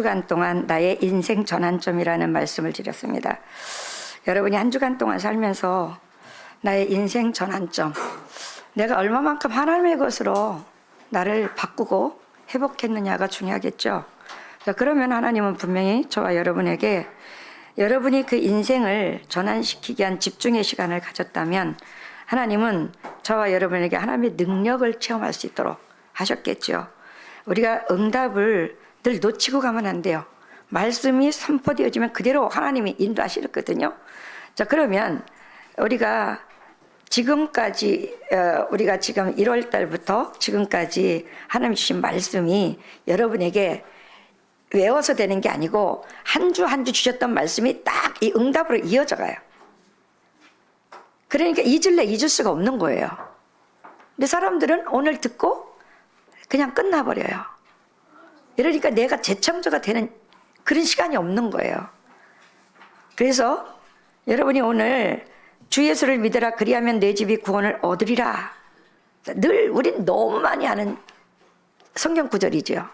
주간 동안 나의 인생 전환점이라는 말씀을 드렸습니다. 여러분이 한 주간 동안 살면서 나의 인생 전환점, 내가 얼마만큼 하나님의 것으로 나를 바꾸고 회복했느냐가 중요하겠죠. 그러면 하나님은 분명히 저와 여러분에게 여러분이 그 인생을 전환시키기 위한 집중의 시간을 가졌다면 하나님은 저와 여러분에게 하나님의 능력을 체험할 수 있도록 하셨겠죠. 우리가 응답을 늘 놓치고 가면 안 돼요. 말씀이 선포되어지면 그대로 하나님이 인도하시거든요. 자, 그러면 우리가 지금까지 우리가 지금 1월 달부터 지금까지 하나님 주신 말씀이 여러분에게 외워서 되는 게 아니고 한 주 한 주 주셨던 말씀이 딱 이 응답으로 이어져 가요. 그러니까 잊을 수가 없는 거예요. 근데 사람들은 오늘 듣고 그냥 끝나버려요. 이러니까 내가 재창조가 되는 그런 시간이 없는 거예요. 그래서 여러분이 오늘 주 예수를 믿으라 그리하면 내 집이 구원을 얻으리라. 늘 우린 너무 많이 아는 성경 구절이죠.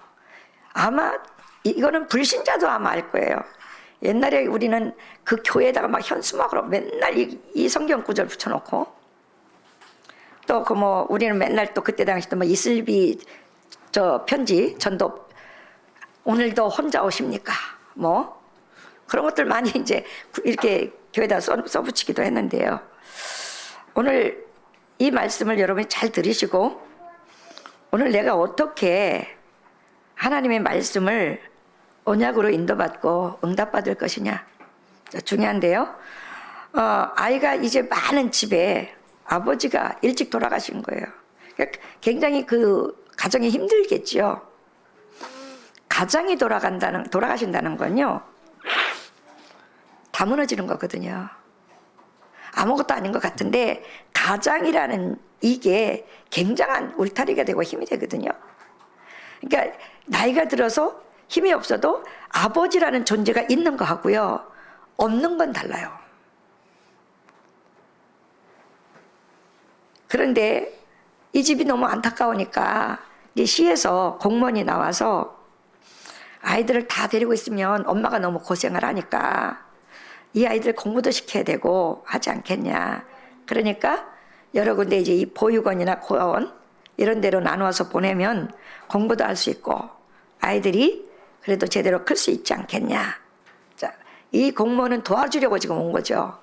아마 이거는 불신자도 아마 알 거예요. 옛날에 우리는 그 교회에다가 막 현수막으로 맨날 이 성경 구절 붙여놓고 또 그 뭐 우리는 맨날 또 그때 당시 또 뭐 이슬비 저 편지 전도 오늘도 혼자 오십니까? 뭐 그런 것들 많이 이제 이렇게 교회에다 써붙이기도 했는데요. 오늘 이 말씀을 여러분이 잘 들으시고 오늘 내가 어떻게 하나님의 말씀을 언약으로 인도받고 응답받을 것이냐 중요한데요. 아이가 이제 많은 집에 아버지가 일찍 돌아가신 거예요. 그러니까 굉장히 그 가정이 힘들겠죠. 가장이 돌아가신다는 건요, 다 무너지는 거거든요. 아무것도 아닌 것 같은데, 가장이라는 이게 굉장한 울타리가 되고 힘이 되거든요. 그러니까, 나이가 들어서 힘이 없어도 아버지라는 존재가 있는 거 하고요, 없는 건 달라요. 그런데 이 집이 너무 안타까우니까, 이 시에서 공무원이 나와서 아이들을 다 데리고 있으면 엄마가 너무 고생을 하니까 이 아이들 공부도 시켜야 되고 하지 않겠냐. 그러니까 여러 군데 이제 이 보육원이나 고아원 이런 데로 나누어서 보내면 공부도 할 수 있고 아이들이 그래도 제대로 클 수 있지 않겠냐. 자, 이 공무원은 도와주려고 지금 온 거죠.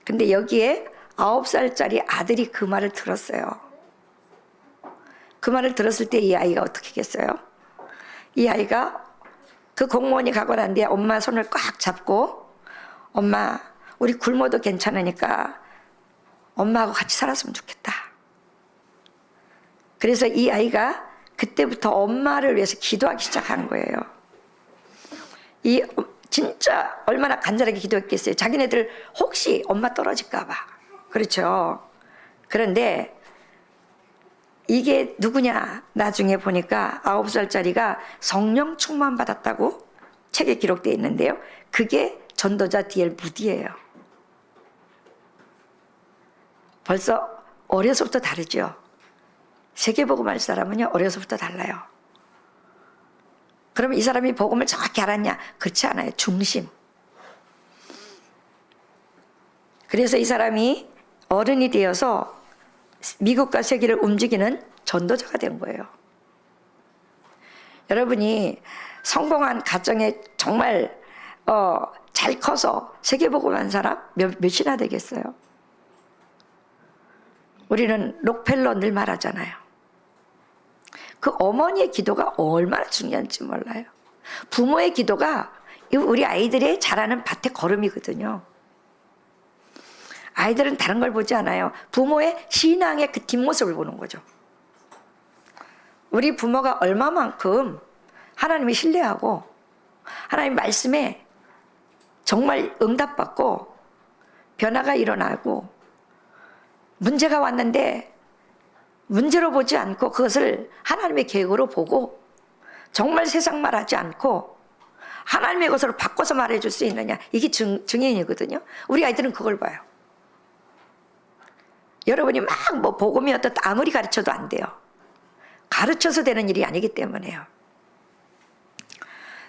근데 여기에 9살짜리 아들이 그 말을 들었어요. 그 말을 들었을 때 이 아이가 어떻게 했겠어요? 이 아이가 그 공무원이 가고 난 뒤에 엄마 손을 꽉 잡고 엄마 우리 굶어도 괜찮으니까 엄마하고 같이 살았으면 좋겠다. 그래서 이 아이가 그때부터 엄마를 위해서 기도하기 시작한 거예요. 이 진짜 얼마나 간절하게 기도했겠어요. 자기네들 혹시 엄마 떨어질까 봐. 그렇죠. 그런데 이게 누구냐? 나중에 보니까 9살짜리가 성령 충만 받았다고 책에 기록되어 있는데요. 그게 전도자 D.L. 무디예요. 벌써 어려서부터 다르죠. 세계복음 할 사람은요, 어려서부터 달라요. 그럼 이 사람이 복음을 정확히 알았냐? 그렇지 않아요. 중심. 그래서 이 사람이 어른이 되어서 미국과 세계를 움직이는 전도자가 된 거예요. 여러분이 성공한 가정에 정말 잘 커서 세계복음한 사람 몇이나 되겠어요? 우리는 록펠러 늘 말하잖아요. 그 어머니의 기도가 얼마나 중요한지 몰라요. 부모의 기도가 우리 아이들의 자라는 밭의 걸음이거든요. 아이들은 다른 걸 보지 않아요. 부모의 신앙의 그 뒷모습을 보는 거죠. 우리 부모가 얼마만큼 하나님을 신뢰하고 하나님 말씀에 정말 응답받고 변화가 일어나고 문제가 왔는데 문제로 보지 않고 그것을 하나님의 계획으로 보고 정말 세상 말하지 않고 하나님의 것으로 바꿔서 말해줄 수 있느냐. 이게 증인이거든요. 우리 아이들은 그걸 봐요. 여러분이 막 뭐 복음이 어떻다 아무리 가르쳐도 안 돼요. 가르쳐서 되는 일이 아니기 때문에요.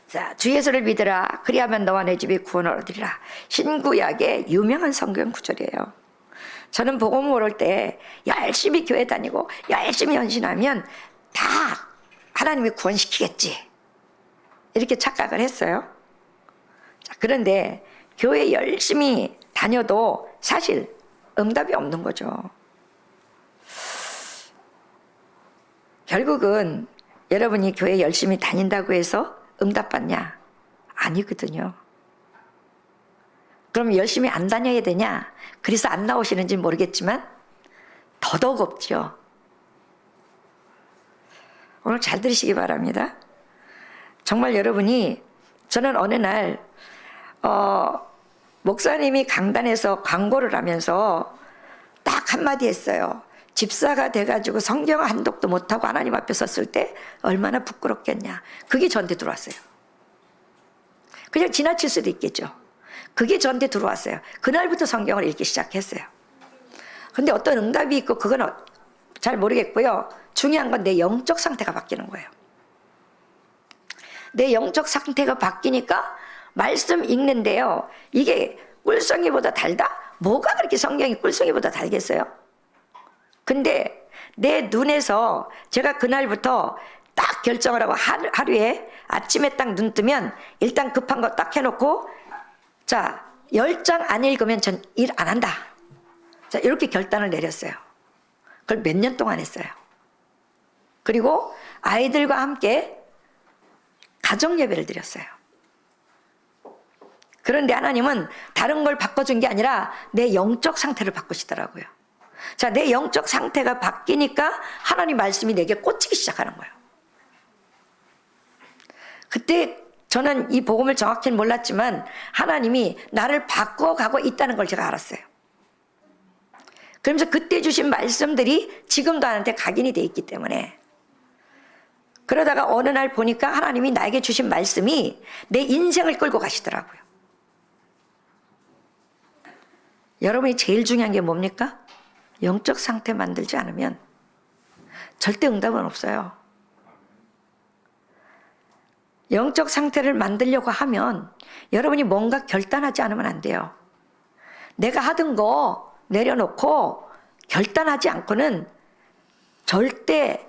자, 주 예수를 믿으라. 그리하면 너와 내 집이 구원을 얻으리라. 신구약의 유명한 성경 구절이에요. 저는 복음 모를 때 열심히 교회 다니고 열심히 헌신하면 다 하나님이 구원시키겠지, 이렇게 착각을 했어요. 자, 그런데 교회 열심히 다녀도 사실 응답이 없는 거죠. 결국은 여러분이 교회 열심히 다닌다고 해서 응답받냐? 아니거든요. 그럼 열심히 안 다녀야 되냐? 그래서 안 나오시는지 모르겠지만 더더욱 없죠. 오늘 잘 들으시기 바랍니다. 정말 여러분이, 저는 어느 날 목사님이 강단에서 광고를 하면서 딱 한마디 했어요. 집사가 돼가지고 성경 한 독도 못하고 하나님 앞에 섰을 때 얼마나 부끄럽겠냐. 그게 저한테 들어왔어요. 그냥 지나칠 수도 있겠죠. 그게 저한테 들어왔어요. 그날부터 성경을 읽기 시작했어요. 근데 어떤 응답이 있고 그건 잘 모르겠고요. 중요한 건 내 영적 상태가 바뀌는 거예요. 내 영적 상태가 바뀌니까 말씀 읽는데요. 이게 꿀송이보다 달다? 뭐가 그렇게 성경이 꿀송이보다 달겠어요? 근데 내 눈에서 제가 그날부터 딱 결정을 하고 하루에 아침에 딱 눈 뜨면 일단 급한 거 딱 해놓고, 자, 10장 안 읽으면 전 일 안 한다. 자, 이렇게 결단을 내렸어요. 그걸 몇 년 동안 했어요. 그리고 아이들과 함께 가정 예배를 드렸어요. 그런데 하나님은 다른 걸 바꿔준 게 아니라 내 영적 상태를 바꾸시더라고요. 자, 내 영적 상태가 바뀌니까 하나님 말씀이 내게 꽂히기 시작하는 거예요. 그때 저는 이 복음을 정확히는 몰랐지만 하나님이 나를 바꿔가고 있다는 걸 제가 알았어요. 그러면서 그때 주신 말씀들이 지금도 나한테 각인이 돼 있기 때문에, 그러다가 어느 날 보니까 하나님이 나에게 주신 말씀이 내 인생을 끌고 가시더라고요. 여러분이 제일 중요한 게 뭡니까? 영적 상태 만들지 않으면 절대 응답은 없어요. 영적 상태를 만들려고 하면 여러분이 뭔가 결단하지 않으면 안 돼요. 내가 하던 거 내려놓고 결단하지 않고는 절대,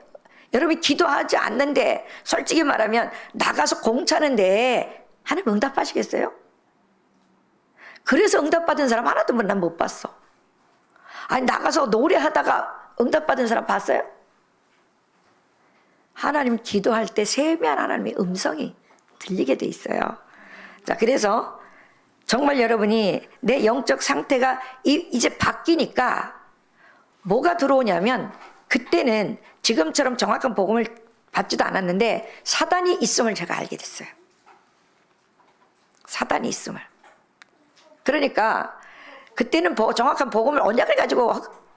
여러분이 기도하지 않는데 솔직히 말하면 나가서 공차는데 하나님 응답하시겠어요? 그래서 응답받은 사람 하나도 난 못 봤어. 아니, 나가서 노래하다가 응답받은 사람 봤어요? 하나님 기도할 때 세미한 하나님의 음성이 들리게 돼 있어요. 자, 그래서 정말 여러분이 내 영적 상태가 이제 바뀌니까 뭐가 들어오냐면, 그때는 지금처럼 정확한 복음을 받지도 않았는데 사단이 있음을 제가 알게 됐어요. 사단이 있음을. 그러니까 그때는 정확한 복음을, 언약을 가지고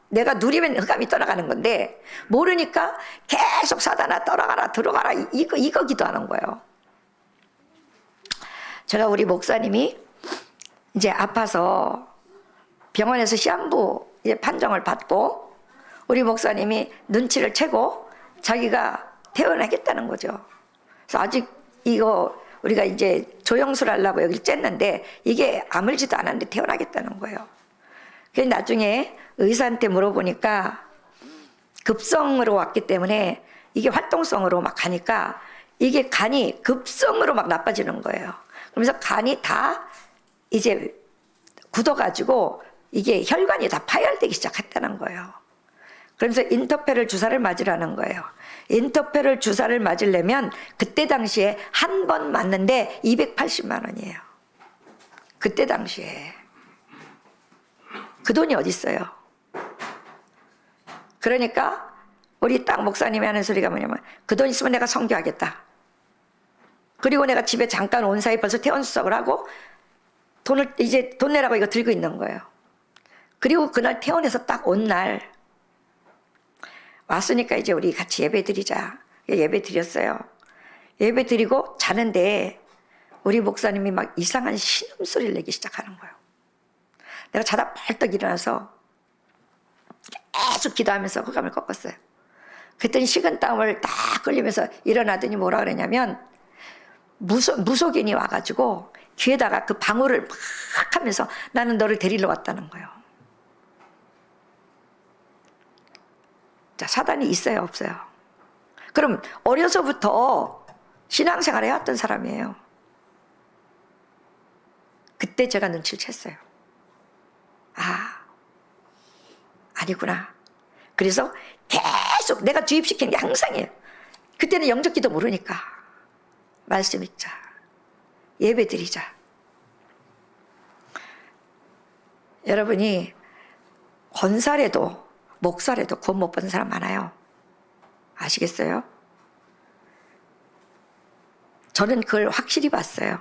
내가 누리면 흑암이 떠나가는 건데 모르니까 계속 사단아 떠나가라 들어가라 이거 기도하는 거예요. 제가 우리 목사님이 이제 아파서 병원에서 시한부 이제 판정을 받고 우리 목사님이 눈치를 채고 자기가 퇴원하겠다는 거죠. 그래서 아직 이거 우리가 이제 조영술 하려고 여기를 쬐는데 이게 아물지도 않았는데 퇴원하겠다는 거예요. 그래서 나중에 의사한테 물어보니까 급성으로 왔기 때문에 이게 활동성으로 막 가니까 이게 간이 급성으로 막 나빠지는 거예요. 그러면서 간이 다 이제 굳어가지고 이게 혈관이 다 파열되기 시작했다는 거예요. 그러면서 인터페럴 주사를 맞으라는 거예요. 인터페럴 주사를 맞으려면 그때 당시에 한 번 맞는데 280만 원이에요. 그때 당시에. 그 돈이 어디 있어요? 그러니까 우리 딱 목사님이 하는 소리가 뭐냐면, 그 돈 있으면 내가 선교하겠다. 그리고 내가 집에 잠깐 온 사이 벌써 퇴원수석을 하고 돈을 이제 돈 내라고 이거 들고 있는 거예요. 그리고 그날 퇴원해서 딱 온 날 왔으니까 이제 우리 같이 예배 드리자. 예배 드렸어요. 예배 드리고 자는데 우리 목사님이 막 이상한 신음소리를 내기 시작하는 거예요. 내가 자다 벌떡 일어나서 계속 기도하면서 흑암을 꺾었어요. 그랬더니 식은땀을 딱 흘리면서 일어나더니 뭐라 그러냐면, 무속인이 와가지고 귀에다가 그 방울을 막 하면서 나는 너를 데리러 왔다는 거예요. 자, 사단이 있어요, 없어요? 그럼 어려서부터 신앙생활을 해왔던 사람이에요. 그때 제가 눈치를 챘어요. 아니구나. 그래서 계속 내가 주입시키는 게 항상이에요. 그때는 영접기도 모르니까 말씀 읽자, 예배 드리자. 여러분이 권사래도 목사래도 구원 못 받은 사람 많아요. 아시겠어요? 저는 그걸 확실히 봤어요.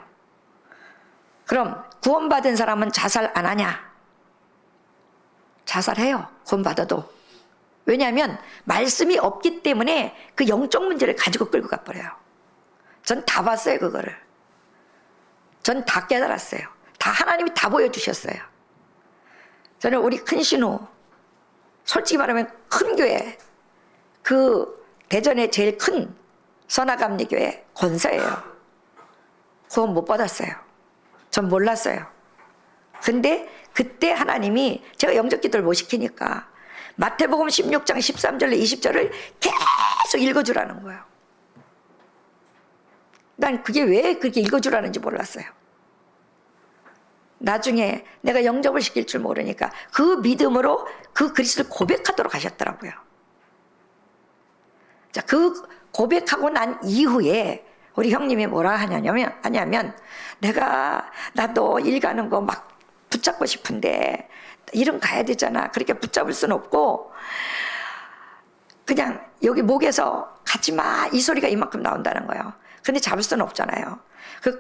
그럼 구원받은 사람은 자살 안 하냐? 자살해요. 구원받아도. 왜냐하면 말씀이 없기 때문에 그 영적 문제를 가지고 끌고 가버려요. 전 다 봤어요, 그거를. 전 다 깨달았어요. 다 하나님이 다 보여주셨어요. 저는 우리 큰 신우, 솔직히 말하면 큰 교회, 그 대전에 제일 큰 선화감리교회 권사예요. 구원 못 받았어요. 전 몰랐어요. 근데 그때 하나님이 제가 영접 기도를 못 시키니까 마태복음 16장 13절로 20절을 계속 읽어주라는 거예요. 난 그게 왜 그렇게 읽어주라는지 몰랐어요. 나중에 내가 영접을 시킬 줄 모르니까 그 믿음으로 그 그리스도를 고백하도록 하셨더라고요. 자, 그 고백하고 난 이후에 우리 형님이 뭐라 하냐면 나도 일 가는 거 막 붙잡고 싶은데 일은 가야 되잖아. 그렇게 붙잡을 수는 없고 그냥 여기 목에서 가지마 이 소리가 이만큼 나온다는 거예요. 근데 잡을 수는 없잖아요.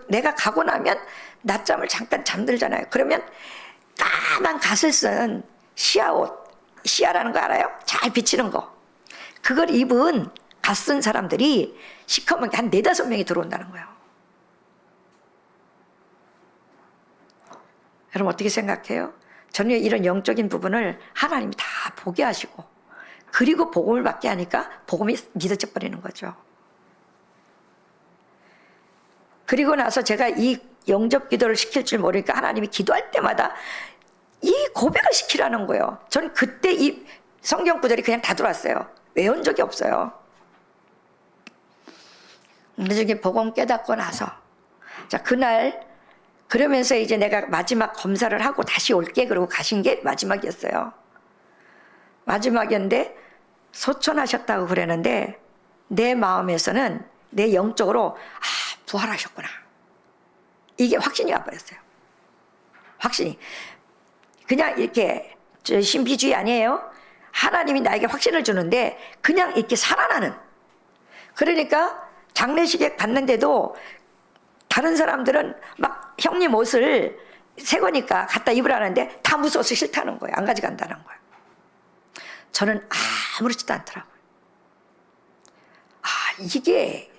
내가 가고 나면 낮잠을 잠깐 잠들잖아요. 그러면 까만 갓을 쓴 시아옷, 시아라는 거 알아요? 잘 비치는 거. 그걸 입은 갓 쓴 사람들이 시커멓게 한 4-5명이 들어온다는 거예요. 여러분 어떻게 생각해요? 저는 이런 영적인 부분을 하나님이 다 보게 하시고 그리고 복음을 받게 하니까 복음이 믿어져 버리는 거죠. 그리고 나서 제가 이 영접 기도를 시킬 줄 모르니까 하나님이 기도할 때마다 이 고백을 시키라는 거예요. 저는 그때 이 성경 구절이 그냥 다 들어왔어요. 외운 적이 없어요. 나중에 복음 깨닫고 나서 자 그날 그러면서 이제 내가 마지막 검사를 하고 다시 올게 그러고 가신 게 마지막이었어요. 마지막이었는데 소천하셨다고 그러는데 내 마음에서는 내 영적으로 부활하셨구나. 이게 확신이 와버렸어요. 확신이. 그냥 이렇게 신비주의 아니에요. 하나님이 나에게 확신을 주는데 그냥 이렇게 살아나는. 그러니까 장례식에 갔는데도 다른 사람들은 막 형님 옷을 새 거니까 갖다 입으라는데 다 무서워서 싫다는 거예요. 안 가져간다는 거예요. 저는 아무렇지도 않더라고요. 이게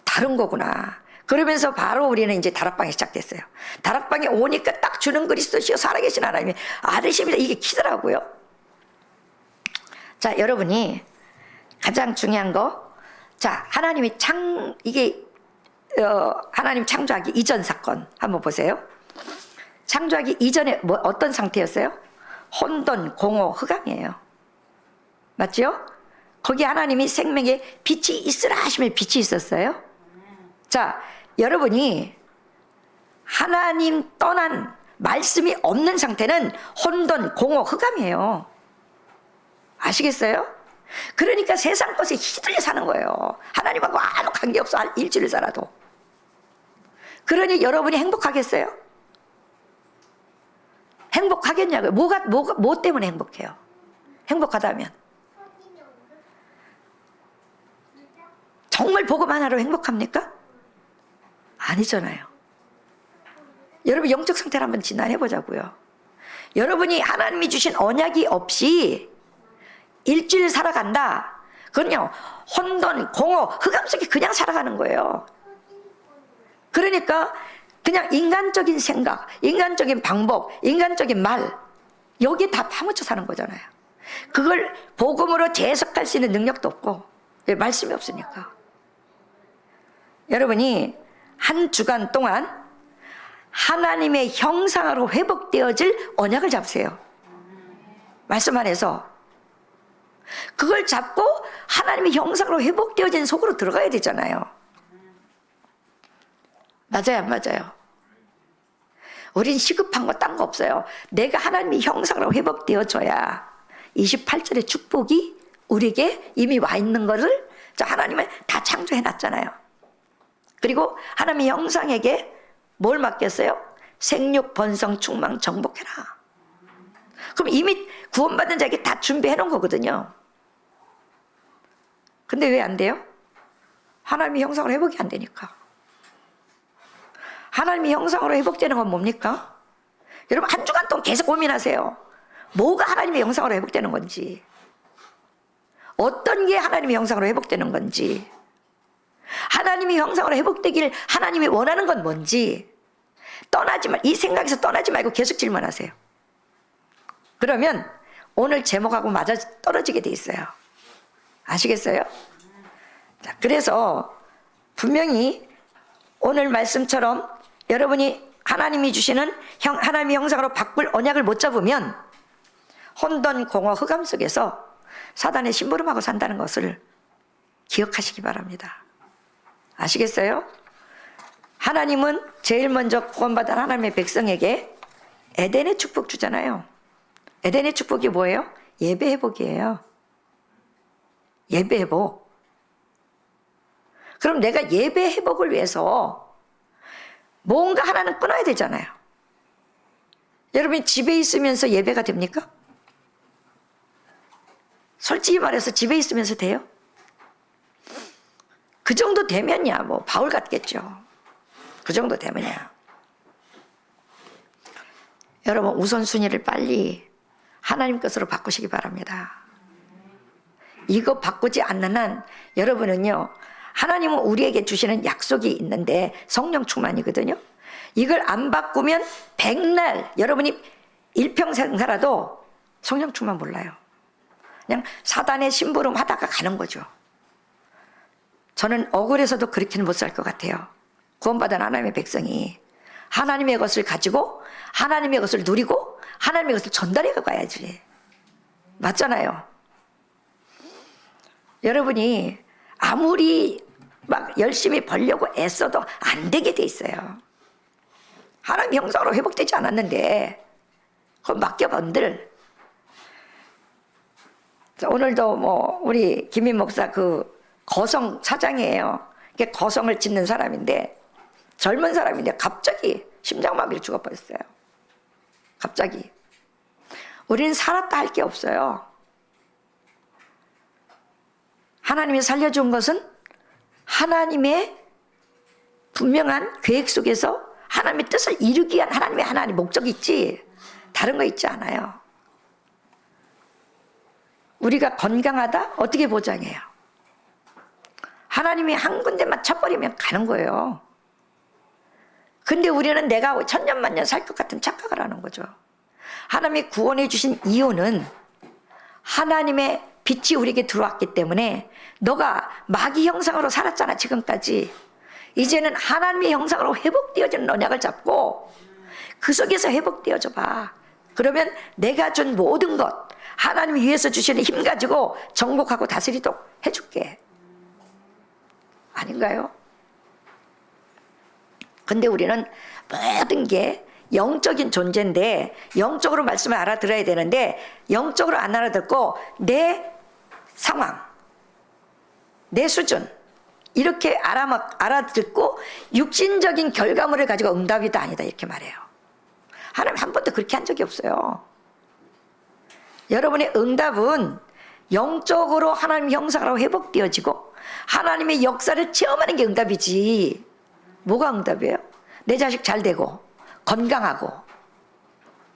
다른 거구나. 그러면서 바로 우리는 이제 다락방이 시작됐어요. 다락방에 오니까 딱 주는 그리스도시요 살아계신 하나님이 아들이십니다. 이게 키더라고요. 자, 여러분이 가장 중요한 거, 자, 하나님이 하나님 창조하기 이전 사건 한번 보세요. 창조하기 이전에 어떤 상태였어요? 혼돈, 공허, 흑암이에요. 맞죠? 거기 하나님이 생명에 빛이 있으라 하시면 빛이 있었어요. 자, 여러분이 하나님 떠난 말씀이 없는 상태는 혼돈, 공허, 흑암이에요. 아시겠어요? 그러니까 세상 것에 휘둘려 사는 거예요. 하나님하고 아무 관계없어 일주일 살아도. 그러니 여러분이 행복하겠어요? 행복하겠냐고요. 뭐 때문에 행복해요? 행복하다면 정말 복음 하나로 행복합니까? 아니잖아요. 여러분 영적 상태를 한번 진단해 보자고요. 여러분이 하나님이 주신 언약이 없이 일주일 살아간다. 그건요 혼돈, 공허, 흑암 속에 그냥 살아가는 거예요. 그러니까 그냥 인간적인 생각, 인간적인 방법, 인간적인 말 여기에 다 파묻혀 사는 거잖아요. 그걸 복음으로 재해석할 수 있는 능력도 없고 왜 말씀이 없으니까. 여러분이 한 주간 동안 하나님의 형상으로 회복되어질 언약을 잡으세요. 말씀 안에서 그걸 잡고 하나님의 형상으로 회복되어진 속으로 들어가야 되잖아요. 맞아요, 안 맞아요? 우린 시급한 거 딴 거 없어요. 내가 하나님의 형상으로 회복되어져야 28절의 축복이 우리에게 이미 와 있는 것을 하나님은 다 창조해 놨잖아요. 그리고 하나님의 형상에게 뭘 맡겼어요? 생육, 번성, 충만, 정복해라. 그럼 이미 구원받은 자에게 다 준비해 놓은 거거든요. 근데 왜 안 돼요? 하나님의 형상으로 회복이 안 되니까. 하나님의 형상으로 회복되는 건 뭡니까? 여러분 한 주간 동안 계속 고민하세요. 뭐가 하나님의 형상으로 회복되는 건지, 어떤 게 하나님의 형상으로 회복되는 건지, 하나님의 형상으로 회복되길 하나님이 원하는 건 뭔지 이 생각에서 떠나지 말고 계속 질문하세요. 그러면 오늘 제목하고 맞아 떨어지게 돼 있어요. 아시겠어요? 자, 그래서 분명히 오늘 말씀처럼 여러분이 하나님이 주시는 하나님의 형상으로 바꿀 언약을 못 잡으면 혼돈, 공허, 흑암 속에서 사단의 심부름하고 산다는 것을 기억하시기 바랍니다. 아시겠어요? 하나님은 제일 먼저 구원받은 하나님의 백성에게 에덴의 축복 주잖아요. 에덴의 축복이 뭐예요? 예배 회복이에요. 예배 회복. 그럼 내가 예배 회복을 위해서 뭔가 하나는 끊어야 되잖아요. 여러분이 집에 있으면서 예배가 됩니까? 솔직히 말해서 집에 있으면서 돼요? 그 정도 되면야 뭐 바울 같겠죠. 그 정도 되면야. 여러분 우선순위를 빨리 하나님 것으로 바꾸시기 바랍니다. 이거 바꾸지 않는 한 여러분은요, 하나님은 우리에게 주시는 약속이 있는데 성령 충만이거든요. 이걸 안 바꾸면 백날 여러분이 일평생 살아도 성령 충만 몰라요. 그냥 사단의 심부름 하다가 가는 거죠. 저는 억울해서도 그렇게는 못 살 것 같아요. 구원받은 하나님의 백성이 하나님의 것을 가지고 하나님의 것을 누리고 하나님의 것을 전달해 가야지. 맞잖아요. 여러분이 아무리 막 열심히 벌려고 애써도 안 되게 돼 있어요. 하나님 형상으로 회복되지 않았는데 그럼 맡겨본들. 오늘도 뭐 우리 김민 목사 그 거성 사장이에요. 이게 거성을 짓는 사람인데 젊은 사람인데 갑자기 심장마비로 죽어버렸어요. 갑자기. 우리는 살았다 할 게 없어요. 하나님이 살려준 것은 하나님의 분명한 계획 속에서 하나님의 뜻을 이루기 위한 하나님의 목적이 있지 다른 거 있지 않아요. 우리가 건강하다? 어떻게 보장해요? 하나님이 한 군데만 쳐버리면 가는 거예요. 근데 우리는 내가 천년만년 살 것 같은 착각을 하는 거죠. 하나님이 구원해 주신 이유는 하나님의 빛이 우리에게 들어왔기 때문에 너가 마귀 형상으로 살았잖아 지금까지. 이제는 하나님의 형상으로 회복되어지는 언약을 잡고 그 속에서 회복되어져 봐. 그러면 내가 준 모든 것 하나님이 위해서 주시는 힘 가지고 정복하고 다스리도록 해줄게. 아닌가요? 근데 우리는 모든 게 영적인 존재인데 영적으로 말씀을 알아들어야 되는데 영적으로 안 알아듣고 내 상황, 내 수준 이렇게 알아듣고 육신적인 결과물을 가지고 응답이다 아니다 이렇게 말해요. 하나님 한 번도 그렇게 한 적이 없어요. 여러분의 응답은 영적으로 하나님 형상으로 회복되어지고 하나님의 역사를 체험하는 게 응답이지. 뭐가 응답이에요? 내 자식 잘 되고 건강하고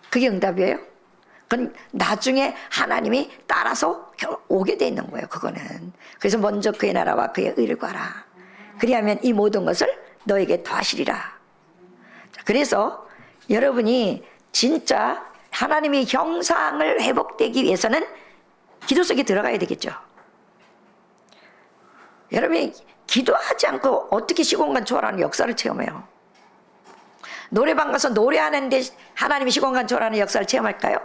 그게 응답이에요? 그건 나중에 하나님이 따라서 오게 돼 있는 거예요. 그거는. 그래서 먼저 그의 나라와 그의 의를 구하라. 그리하면 이 모든 것을 너에게 더하시리라. 그래서 여러분이 진짜 하나님의 형상을 회복되기 위해서는 기도 속에 들어가야 되겠죠. 여러분이 기도하지 않고 어떻게 시공간 초월하는 역사를 체험해요? 노래방 가서 노래하는데 하나님이 시공간 초월하는 역사를 체험할까요?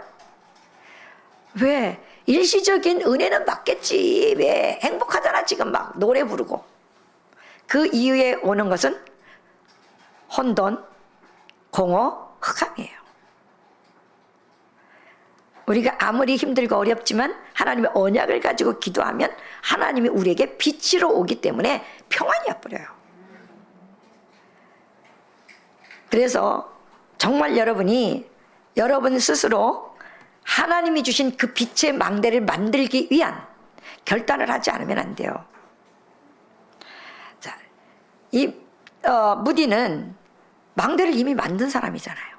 왜? 일시적인 은혜는 받겠지. 왜? 행복하잖아 지금 막 노래 부르고. 그 이후에 오는 것은 혼돈, 공허, 흑암이에요. 우리가 아무리 힘들고 어렵지만 하나님의 언약을 가지고 기도하면 하나님이 우리에게 빛으로 오기 때문에 평안이 와버려요. 그래서 정말 여러분이 여러분 스스로 하나님이 주신 그 빛의 망대를 만들기 위한 결단을 하지 않으면 안 돼요. 자, 이 무디는 망대를 이미 만든 사람이잖아요.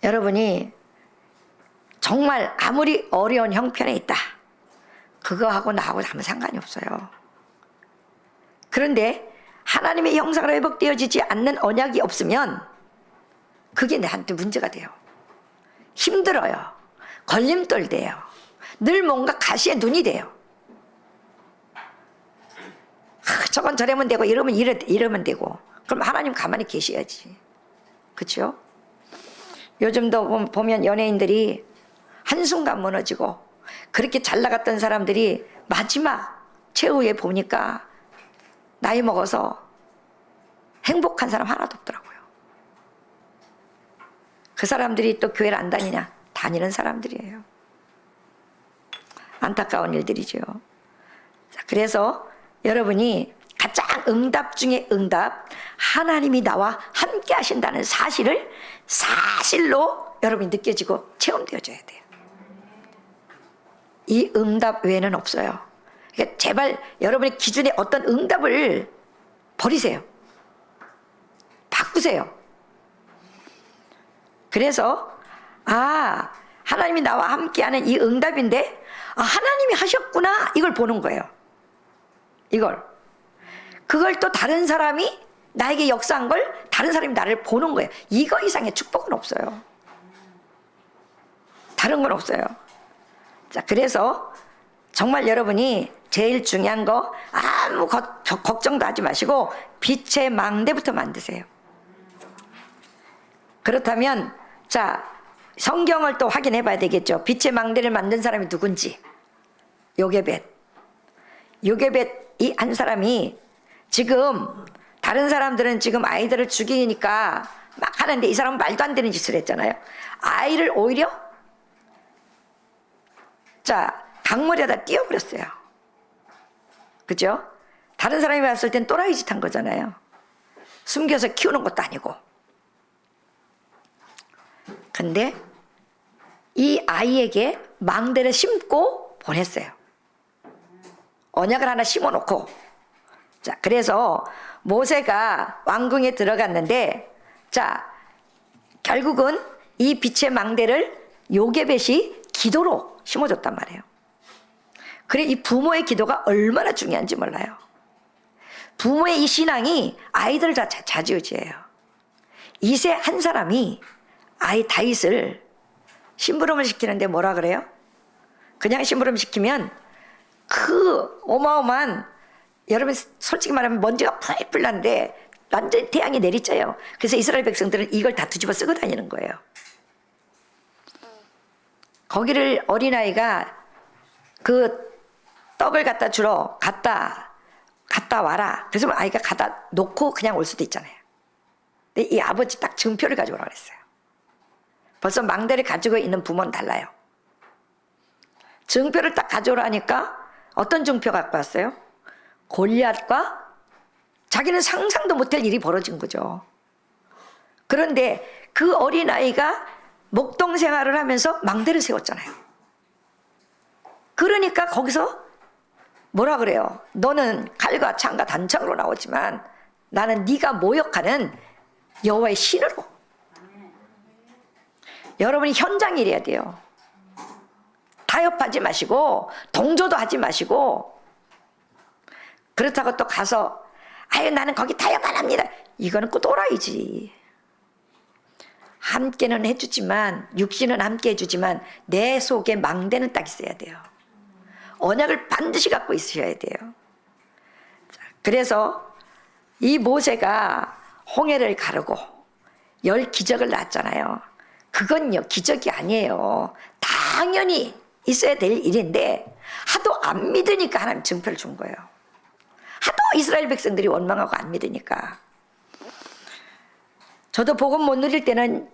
여러분이 정말 아무리 어려운 형편에 있다. 그거하고 나하고 아무 상관이 없어요. 그런데 하나님의 형상으로 회복되어지지 않는 언약이 없으면 그게 내한테 문제가 돼요. 힘들어요. 걸림돌 돼요. 늘 뭔가 가시에 눈이 돼요. 저건 저러면 되고 이러면 되고. 그럼 하나님 가만히 계셔야지. 그렇죠? 요즘도 보면 연예인들이 한순간 무너지고 그렇게 잘 나갔던 사람들이 마지막 최후에 보니까 나이 먹어서 행복한 사람 하나도 없더라고요. 그 사람들이 또 교회를 안 다니냐? 다니는 사람들이에요. 안타까운 일들이죠. 그래서 여러분이 가장 응답 중에 응답, 하나님이 나와 함께 하신다는 사실을 사실로 여러분이 느껴지고 체험되어져야 돼요. 이 응답 외에는 없어요. 그러니까 제발 여러분의 기준에 어떤 응답을 버리세요. 바꾸세요. 그래서 하나님이 나와 함께하는 이 응답인데 하나님이 하셨구나 이걸 보는 거예요. 그걸 또 다른 사람이 나에게 역사한 걸 다른 사람이 나를 보는 거예요. 이거 이상의 축복은 없어요. 다른 건 없어요. 자, 그래서 정말 여러분이 제일 중요한 거 아무 걱정도 하지 마시고 빛의 망대부터 만드세요. 그렇다면 자, 성경을 또 확인해 봐야 되겠죠. 빛의 망대를 만든 사람이 누군지. 요게벳 이 한 사람이 지금 다른 사람들은 지금 아이들을 죽이니까 막 하는데 이 사람은 말도 안 되는 짓을 했잖아요. 아이를 오히려 강물에다 띄워버렸어요. 그죠? 다른 사람이 봤을 땐 또라이 짓 한 거잖아요. 숨겨서 키우는 것도 아니고. 근데 이 아이에게 망대를 심고 보냈어요. 언약을 하나 심어놓고. 자, 그래서 모세가 왕궁에 들어갔는데, 결국은 이 빛의 망대를 요게벳이 기도로 심어줬단 말이에요. 그래, 이 부모의 기도가 얼마나 중요한지 몰라요. 부모의 이 신앙이 아이들을 다 좌지우지해요. 이세 한 사람이 아이 다윗을 심부름을 시키는데 뭐라 그래요? 그냥 심부름 시키면 그 어마어마한, 여러분 솔직히 말하면 먼지가 풀풀 나는데 완전히 태양이 내리쳐요. 그래서 이스라엘 백성들은 이걸 다 뒤집어 쓰고 다니는 거예요. 거기를 어린아이가 그 떡을 갖다 주러 갔다 와라. 그래서 아이가 갖다 놓고 그냥 올 수도 있잖아요. 근데 이 아버지 딱 증표를 가져오라 그랬어요. 벌써 망대를 가지고 있는 부모는 달라요. 증표를 딱 가져오라 하니까 어떤 증표 갖고 왔어요? 골리앗과 자기는 상상도 못할 일이 벌어진 거죠. 그런데 그 어린아이가 목동 생활을 하면서 망대를 세웠잖아요. 그러니까 거기서 뭐라 그래요? 너는 칼과 창과 단창으로 나오지만 나는 네가 모욕하는 여호와의 신으로. 여러분이 현장일해야 돼요. 타협하지 마시고 동조도 하지 마시고. 그렇다고 또 가서 나는 거기 타협 안 합니다. 이거는 또 또라이지. 함께는 해주지만, 육신은 함께 해주지만 내 속에 망대는 딱 있어야 돼요. 언약을 반드시 갖고 있으셔야 돼요. 그래서 이 모세가 홍해를 가르고 10 기적을 낳았잖아요. 그건요 기적이 아니에요. 당연히 있어야 될 일인데 하도 안 믿으니까 하나님 증표를 준 거예요. 하도 이스라엘 백성들이 원망하고 안 믿으니까. 저도 복음 못 누릴 때는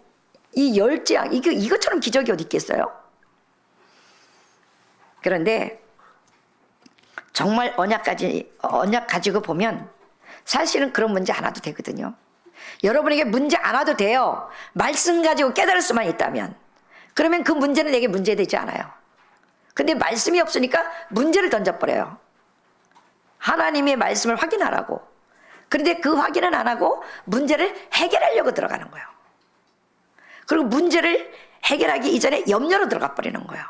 이 10재앙 이것처럼 기적이 어디 있겠어요? 그런데 정말 언약 가지고 보면 사실은 그런 문제 안 와도 되거든요. 여러분에게 문제 안 와도 돼요. 말씀 가지고 깨달을 수만 있다면. 그러면 그 문제는 내게 문제되지 않아요. 근데 말씀이 없으니까 문제를 던져버려요. 하나님의 말씀을 확인하라고. 그런데 그 확인은 안 하고 문제를 해결하려고 들어가는 거예요. 그리고 문제를 해결하기 이전에 염려로 들어가 버리는 거예요.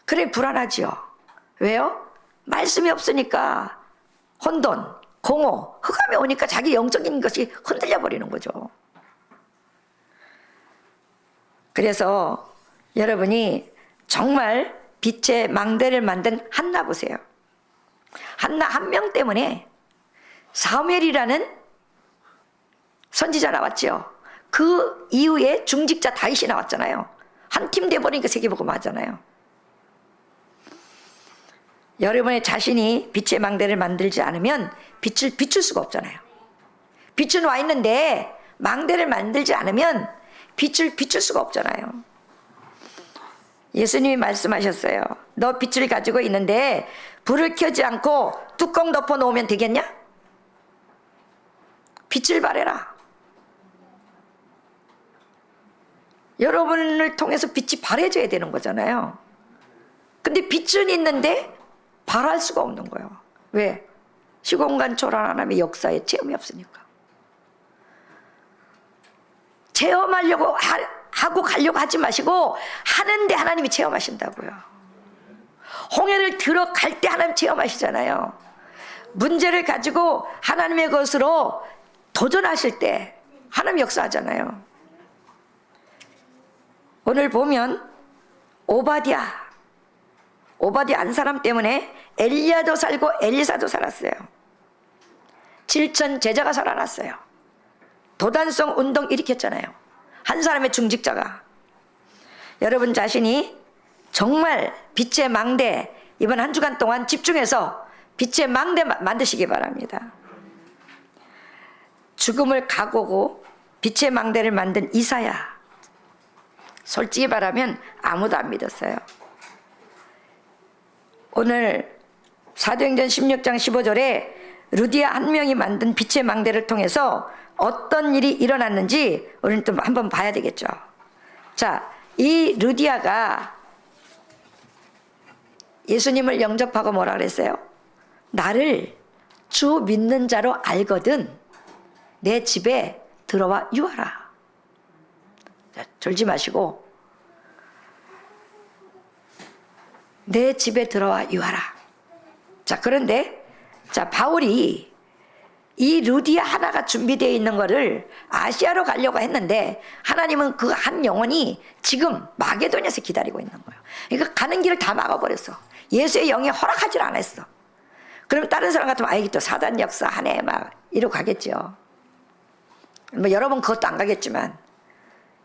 그래 불안하지요. 왜요? 말씀이 없으니까 혼돈, 공허, 흑암이 오니까 자기 영적인 것이 흔들려 버리는 거죠. 그래서 여러분이 정말 빛의 망대를 만든 한나 보세요. 한나 한 명 때문에 사무엘이라는 선지자 나왔죠. 그 이후에 중직자 다윗이 나왔잖아요. 한 팀 돼버리니까 세계복음 하잖아요. 여러분의 자신이 빛의 망대를 만들지 않으면 빛을 비출 수가 없잖아요. 빛은 와 있는데 망대를 만들지 않으면 빛을 비출 수가 없잖아요. 예수님이 말씀하셨어요. 너 빛을 가지고 있는데 불을 켜지 않고 뚜껑 덮어 놓으면 되겠냐? 빛을 발해라. 여러분을 통해서 빛이 발해져야 되는 거잖아요. 근데 빛은 있는데 발할 수가 없는 거예요. 왜? 시공간 초월한 하나님의 역사에 체험이 없으니까. 체험하려고 하고 가려고 하지 마시고 하는데 하나님이 체험하신다고요. 홍해를 들어갈 때 하나님 체험하시잖아요. 문제를 가지고 하나님의 것으로 도전하실 때 하나님 역사하잖아요. 오늘 보면 오바댜 한 사람 때문에 엘리야도 살고 엘리사도 살았어요. 7천 제자가 살아났어요. 도단성 운동 일으켰잖아요. 한 사람의 중직자가. 여러분 자신이 정말 빛의 망대 이번 한 주간 동안 집중해서 빛의 망대 만드시기 바랍니다. 죽음을 각오고 빛의 망대를 만든 이사야. 솔직히 말하면 아무도 안 믿었어요. 오늘 사도행전 16장 15절에 루디아 한 명이 만든 빛의 망대를 통해서 어떤 일이 일어났는지 우리는 또 한번 봐야 되겠죠. 자, 이 루디아가 예수님을 영접하고 뭐라 그랬어요? 나를 주 믿는 자로 알거든 내 집에 들어와 유하라. 자, 졸지 마시고 내 집에 들어와 유하라. 자, 그런데 자 바울이 이 루디아 하나가 준비되어 있는 거를 아시아로 가려고 했는데 하나님은 그 한 영혼이 지금 마게도냐에서 기다리고 있는 거예요. 그러니까 가는 길을 다 막아버렸어. 예수의 영이 허락하질 않았어. 그럼 다른 사람 같으면 이게 또 사단 역사 하네 막 이러고 가겠죠. 뭐 여러분 그것도 안 가겠지만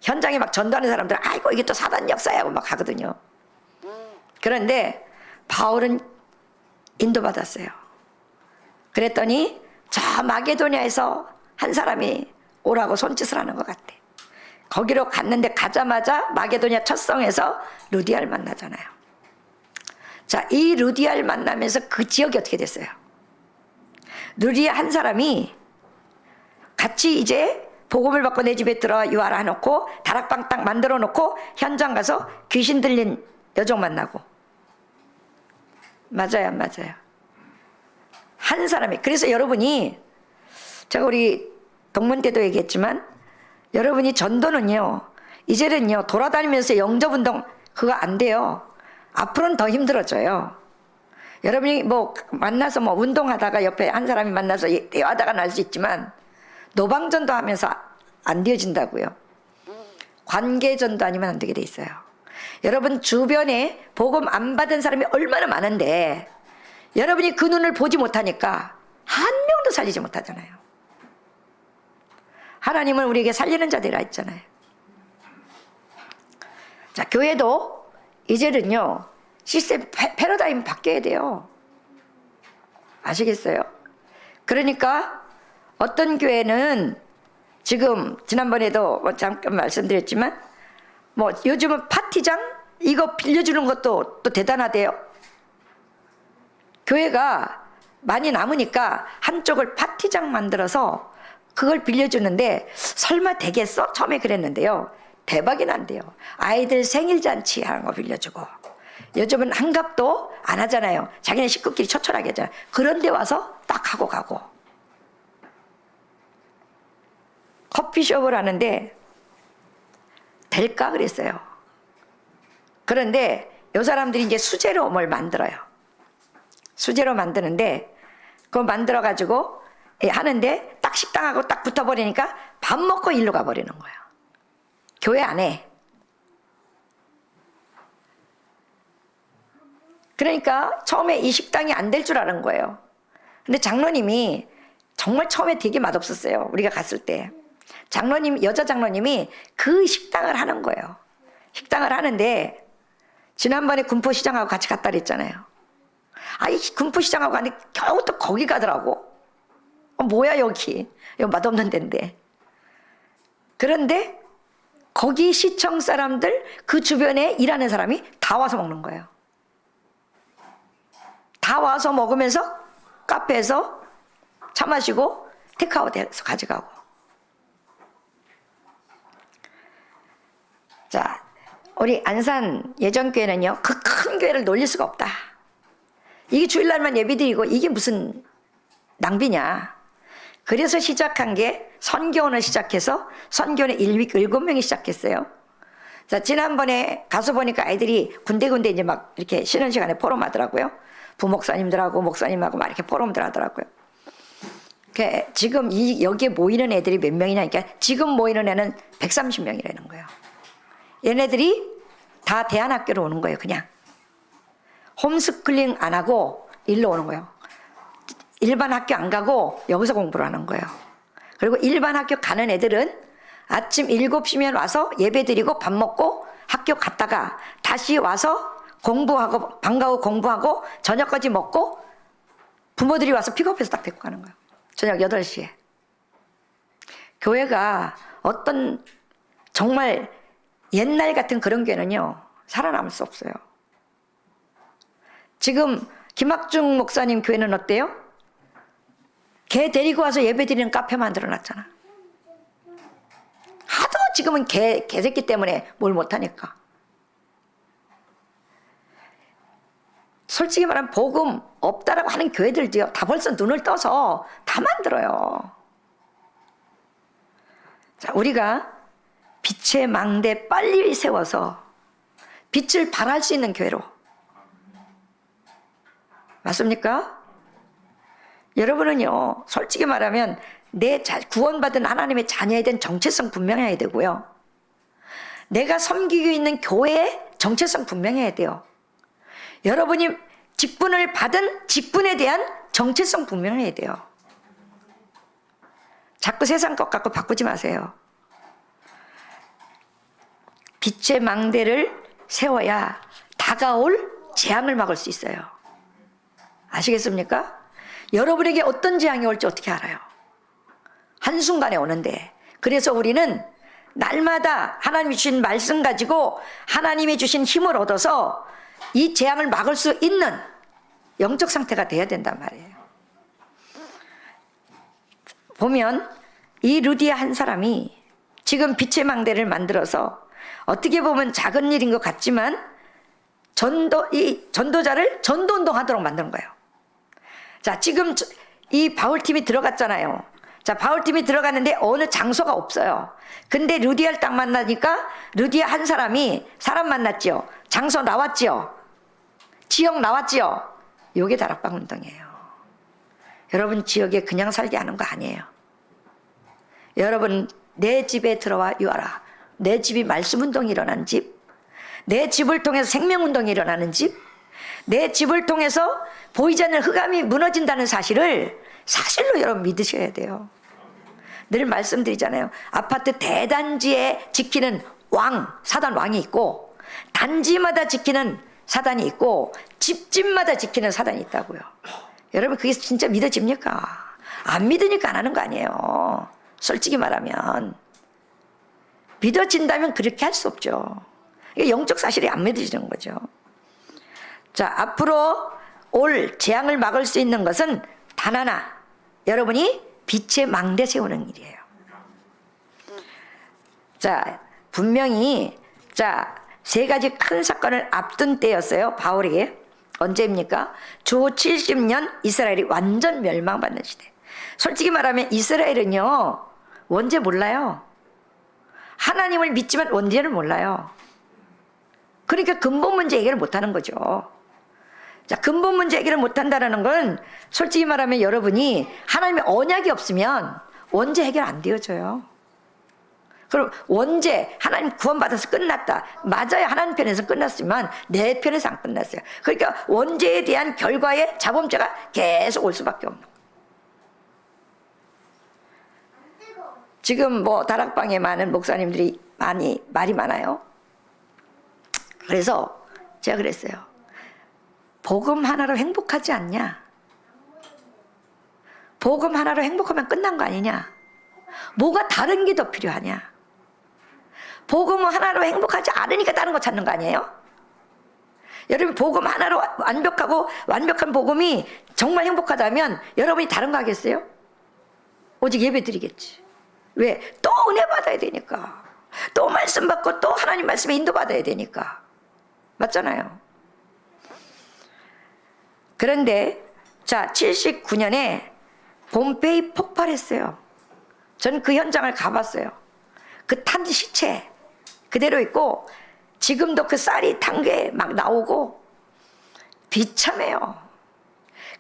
현장에 막 전도하는 사람들은 아이고 이게 또 사단 역사야 하고 막 가거든요. 그런데 바울은 인도받았어요. 그랬더니 저 마게도냐에서 한 사람이 오라고 손짓을 하는 것 같아. 거기로 갔는데 가자마자 마게도냐 첫 성에서 루디아를 만나잖아요. 자, 이 루디아를 만나면서 그 지역이 어떻게 됐어요? 루디아 한 사람이 같이 이제 복음을 받고 내 집에 들어와 유하라 해놓고 다락방 딱 만들어 놓고 현장 가서 귀신 들린 여종 만나고. 맞아요, 안 맞아요? 한 사람이. 그래서 여러분이 제가 우리 동문 때도 얘기했지만 여러분이 전도는요 이제는요 돌아다니면서 영접운동 그거 안 돼요. 앞으로는 더 힘들어져요. 여러분이 뭐 만나서 뭐 운동하다가 옆에 한 사람이 만나서 대화하다가 날 수 있지만 노방전도 하면서 안 되어진다고요. 관계전도 아니면 안 되게 돼 있어요. 여러분 주변에 복음 안 받은 사람이 얼마나 많은데 여러분이 그 눈을 보지 못하니까 한 명도 살리지 못하잖아요. 하나님은 우리에게 살리는 자들이라 했잖아요. 자, 교회도 이제는요, 시스템 패러다임 바뀌어야 돼요. 아시겠어요? 그러니까 어떤 교회는 지금 지난번에도 잠깐 말씀드렸지만 뭐 요즘은 파티장 이거 빌려주는 것도 또 대단하대요. 교회가 많이 남으니까 한쪽을 파티장 만들어서 그걸 빌려주는데 설마 되겠어? 처음에 그랬는데요. 대박이 난대요. 아이들 생일잔치 하는 거 빌려주고, 요즘은 한갑도 안 하잖아요. 자기네 식구끼리 초촐하게 하잖아요. 그런 데 와서 딱 하고 가고. 커피숍을 하는데 될까 그랬어요. 그런데 이 사람들이 이제 수제로 뭘 만들어요. 수제로 만드는데 그거 만들어 가지고 하는데 딱 식당하고 딱 붙어버리니까 밥 먹고 일로 가버리는 거예요. 교회 안에. 그러니까 처음에 이 식당이 안 될 줄 아는 거예요. 근데 장로님이 정말 처음에 되게 맛없었어요. 우리가 갔을 때. 장로님, 여자 장로님이 그 식당을 하는 거예요. 식당을 하는데 지난번에 군포시장하고 같이 갔다 그랬잖아요. 이 군포시장하고 갔는데 겨우 또 거기 가더라고. 뭐야 여기 맛없는 데인데. 그런데 거기 시청 사람들, 그 주변에 일하는 사람이 다 와서 먹는 거예요. 다 와서 먹으면서 카페에서 차 마시고 테이크아웃해서 가져가고. 자, 우리 안산 예전교회는요, 그 큰 교회를 놀릴 수가 없다. 이게 주일날만 예배드리고 이게 무슨 낭비냐. 그래서 시작한 게 선교원을 시작해서 선교원에 7명이 시작했어요. 자, 지난번에 가서 보니까 아이들이 군데군데 이제 막 이렇게 쉬는 시간에 포럼 하더라고요. 부목사님들하고 목사님하고 막 이렇게 포럼들 하더라고요. 지금 여기에 모이는 애들이 몇 명이냐, 그러니까 지금 모이는 애는 130명이라는 거예요. 얘네들이 다 대안학교로 오는 거예요. 그냥 홈스쿨링 안 하고 일로 오는 거예요. 일반 학교 안 가고 여기서 공부를 하는 거예요. 그리고 일반 학교 가는 애들은 아침 7시면 와서 예배 드리고 밥 먹고 학교 갔다가 다시 와서 공부하고 방과 후 공부하고 저녁까지 먹고 부모들이 와서 픽업해서 딱 데리고 가는 거예요. 저녁 8시에. 교회가 어떤 정말 옛날 같은 그런 교회는요, 살아남을 수 없어요. 지금 김학중 목사님 교회는 어때요? 걔 데리고 와서 예배 드리는 카페 만들어놨잖아. 하도 지금은 개새끼 때문에 뭘 못하니까. 솔직히 말하면 복음 없다라고 하는 교회들도요, 다 벌써 눈을 떠서 다 만들어요. 자, 우리가 빛의 망대 빨리 세워서 빛을 발할 수 있는 교회로. 맞습니까? 여러분은요, 솔직히 말하면 구원받은 하나님의 자녀에 대한 정체성 분명해야 되고요. 내가 섬기고 있는 교회의 정체성 분명해야 돼요. 여러분이 직분을 받은 직분에 대한 정체성 분명해야 돼요. 자꾸 세상 것 갖고 바꾸지 마세요. 빛의 망대를 세워야 다가올 재앙을 막을 수 있어요. 아시겠습니까? 여러분에게 어떤 재앙이 올지 어떻게 알아요? 한순간에 오는데. 그래서 우리는 날마다 하나님이 주신 말씀 가지고 하나님이 주신 힘을 얻어서 이 재앙을 막을 수 있는 영적 상태가 돼야 된단 말이에요. 보면 이 루디아 한 사람이 지금 빛의 망대를 만들어서 어떻게 보면 작은 일인 것 같지만 이 전도자를 전도운동 하도록 만드는 거예요. 자, 지금 이 바울팀이 들어갔잖아요. 자, 바울팀이 들어갔는데 어느 장소가 없어요. 근데 루디아를 딱 만나니까 루디아 한 사람이 사람 만났죠. 장소 나왔죠. 지역 나왔죠. 요게 다락방 운동이에요. 여러분 지역에 그냥 살게 하는 거 아니에요. 여러분 내 집에 들어와 유하라. 내 집이 말씀 운동이 일어나는 집, 내 집을 통해서 생명 운동이 일어나는 집, 내 집을 통해서 보이지 않는 흑암이 무너진다는 사실을 사실로 여러분 믿으셔야 돼요. 늘 말씀드리잖아요. 아파트 대단지에 지키는 사단 왕이 있고, 단지마다 지키는 사단이 있고, 집집마다 지키는 사단이 있다고요. 여러분 그게 진짜 믿어집니까? 안 믿으니까 안 하는 거 아니에요. 솔직히 말하면. 믿어진다면 그렇게 할 수 없죠. 이게 영적 사실이 안 믿어지는 거죠. 자, 앞으로 올 재앙을 막을 수 있는 것은 단 하나. 여러분이 빛의 망대 세우는 일이에요. 자, 분명히 세 가지 큰 사건을 앞둔 때였어요. 바울이. 언제입니까? 주 70년 이스라엘이 완전 멸망받는 시대. 솔직히 말하면 이스라엘은요, 원죄 몰라요. 하나님을 믿지만 원죄를 몰라요. 그러니까 근본 문제 해결을 못하는 거죠. 자, 근본 문제 해결을 못한다는 건 솔직히 말하면 여러분이 하나님의 언약이 없으면 원죄 해결 안 되어져요. 그럼 원죄, 하나님 구원받아서 끝났다. 맞아요. 하나님 편에서 끝났지만 내 편에서 안 끝났어요. 그러니까 원죄에 대한 결과에 자범죄가 계속 올 수밖에 없는 거예요. 지금 다락방에 많은 목사님들이 말이 많아요. 그래서 제가 그랬어요. 복음 하나로 행복하지 않냐? 복음 하나로 행복하면 끝난 거 아니냐? 뭐가 다른 게 더 필요하냐? 복음 하나로 행복하지 않으니까 다른 거 찾는 거 아니에요? 여러분 복음 하나로 완벽한 복음이 정말 행복하다면 여러분이 다른 거 하겠어요? 오직 예배 드리겠지. 왜? 또 은혜 받아야 되니까. 또 말씀 받고 또 하나님 말씀에 인도 받아야 되니까. 맞잖아요. 그런데 79년에 폼페이 폭발했어요. 전 그 현장을 가봤어요. 그 탄 시체 그대로 있고 지금도 그 쌀이 탄 게 막 나오고 비참해요.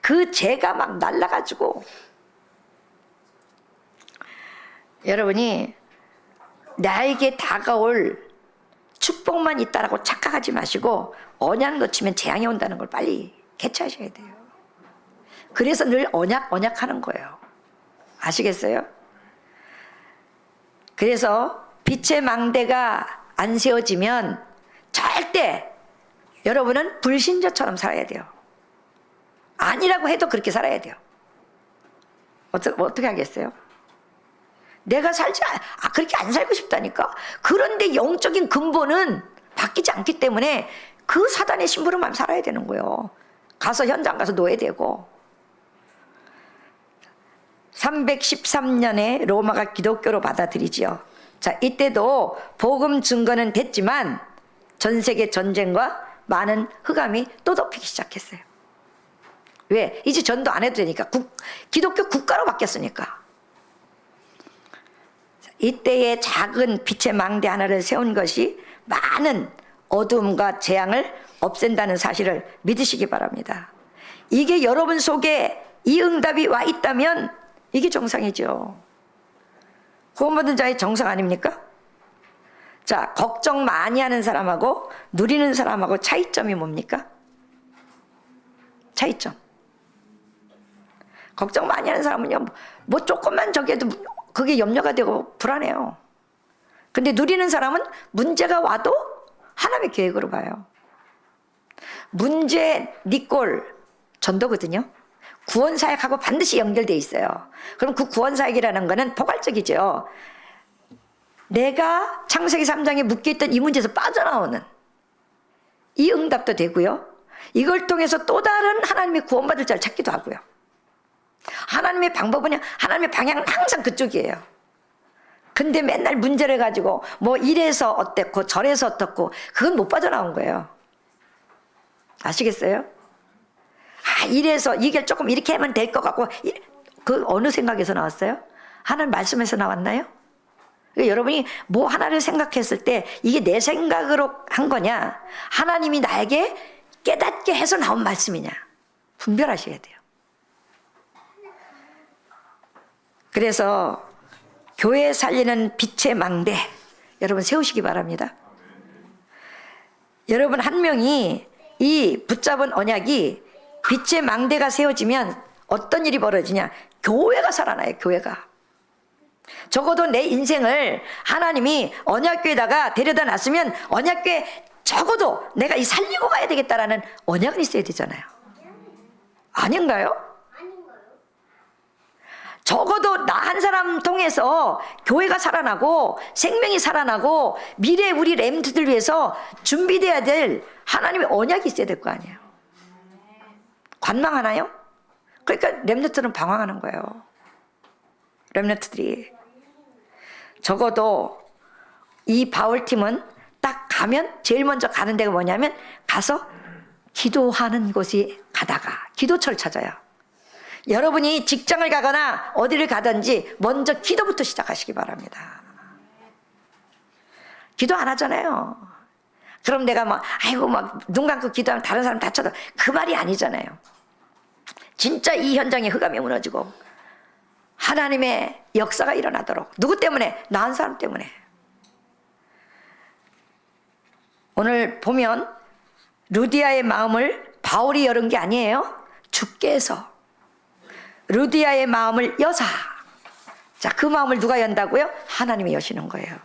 그 재가 막 날라가지고. 여러분이 나에게 다가올 축복만 있다라고 착각하지 마시고 언약 놓치면 재앙이 온다는 걸 빨리 캐치하셔야 돼요. 그래서 늘 언약 하는 거예요. 아시겠어요? 그래서 빛의 망대가 안 세워지면 절대 여러분은 불신자처럼 살아야 돼요. 아니라고 해도 그렇게 살아야 돼요. 어떻게 하겠어요? 내가 그렇게 안 살고 싶다니까. 그런데 영적인 근본은 바뀌지 않기 때문에 그 사단의 심부름만 살아야 되는 거예요. 현장 가서 놓아야 되고. 313년에 로마가 기독교로 받아들이지요. 자, 이때도 복음 증거는 됐지만 전 세계 전쟁과 많은 흑암이 또 덮이기 시작했어요. 왜? 이제 전도 안 해도 되니까. 기독교 국가로 바뀌었으니까. 이때의 작은 빛의 망대 하나를 세운 것이 많은 어둠과 재앙을 없앤다는 사실을 믿으시기 바랍니다. 이게 여러분 속에 이 응답이 와 있다면 이게 정상이죠. 구원받은 자의 정상 아닙니까? 자, 걱정 많이 하는 사람하고 누리는 사람하고 차이점이 뭡니까? 차이점. 걱정 많이 하는 사람은요, 조금만 저기에도 그게 염려가 되고 불안해요. 근데 누리는 사람은 문제가 와도 하나님의 계획으로 봐요. 문제 니꼴 전도거든요. 구원사역하고 반드시 연결되어 있어요. 그럼 그 구원사역이라는 거는 포괄적이죠. 내가 창세기 3장에 묶여있던 이 문제에서 빠져나오는 이 응답도 되고요. 이걸 통해서 또 다른 하나님의 구원받을 자를 찾기도 하고요. 하나님의 방법은 하나님의 방향은 항상 그쪽이에요. 근데 맨날 문제를 가지고 이래서 어땠고 저래서 어떻고 그건 못 빠져나온 거예요. 아시겠어요? 이래서 이게 조금 이렇게 하면 될 것 같고. 그 어느 생각에서 나왔어요? 하나님 말씀에서 나왔나요? 그러니까 여러분이 하나를 생각했을 때 이게 내 생각으로 한 거냐, 하나님이 나에게 깨닫게 해서 나온 말씀이냐, 분별하셔야 돼요. 그래서 교회 살리는 빛의 망대 여러분 세우시기 바랍니다. 여러분 한 명이 이 붙잡은 언약이 빛의 망대가 세워지면 어떤 일이 벌어지냐? 교회가 살아나요. 교회가. 적어도 내 인생을 하나님이 언약교회에다가 데려다 놨으면 언약교회 적어도 내가 이 살리고 가야 되겠다라는 언약은 있어야 되잖아요. 아닌가요? 적어도 나 한 사람 통해서 교회가 살아나고 생명이 살아나고 미래 우리 렘트들 위해서 준비돼야 될 하나님의 언약이 있어야 될 거 아니에요. 관망하나요? 그러니까 렘트들은 방황하는 거예요. 렘트들이. 적어도 이 바울팀은 딱 가면 제일 먼저 가는 데가 뭐냐면 가서 기도하는 곳이 가다가 기도처를 찾아요. 여러분이 직장을 가거나 어디를 가든지 먼저 기도부터 시작하시기 바랍니다. 기도 안 하잖아요. 그럼 내가 막 아이고 막 눈 감고 기도하면 다른 사람 다쳐도 그 말이 아니잖아요. 진짜 이 현장에 흑암이 무너지고 하나님의 역사가 일어나도록. 누구 때문에? 나 한 사람 때문에. 오늘 보면 루디아의 마음을 바울이 열은 게 아니에요. 주께서 루디아의 마음을 여사. 자, 그 마음을 누가 연다고요? 하나님이 여시는 거예요.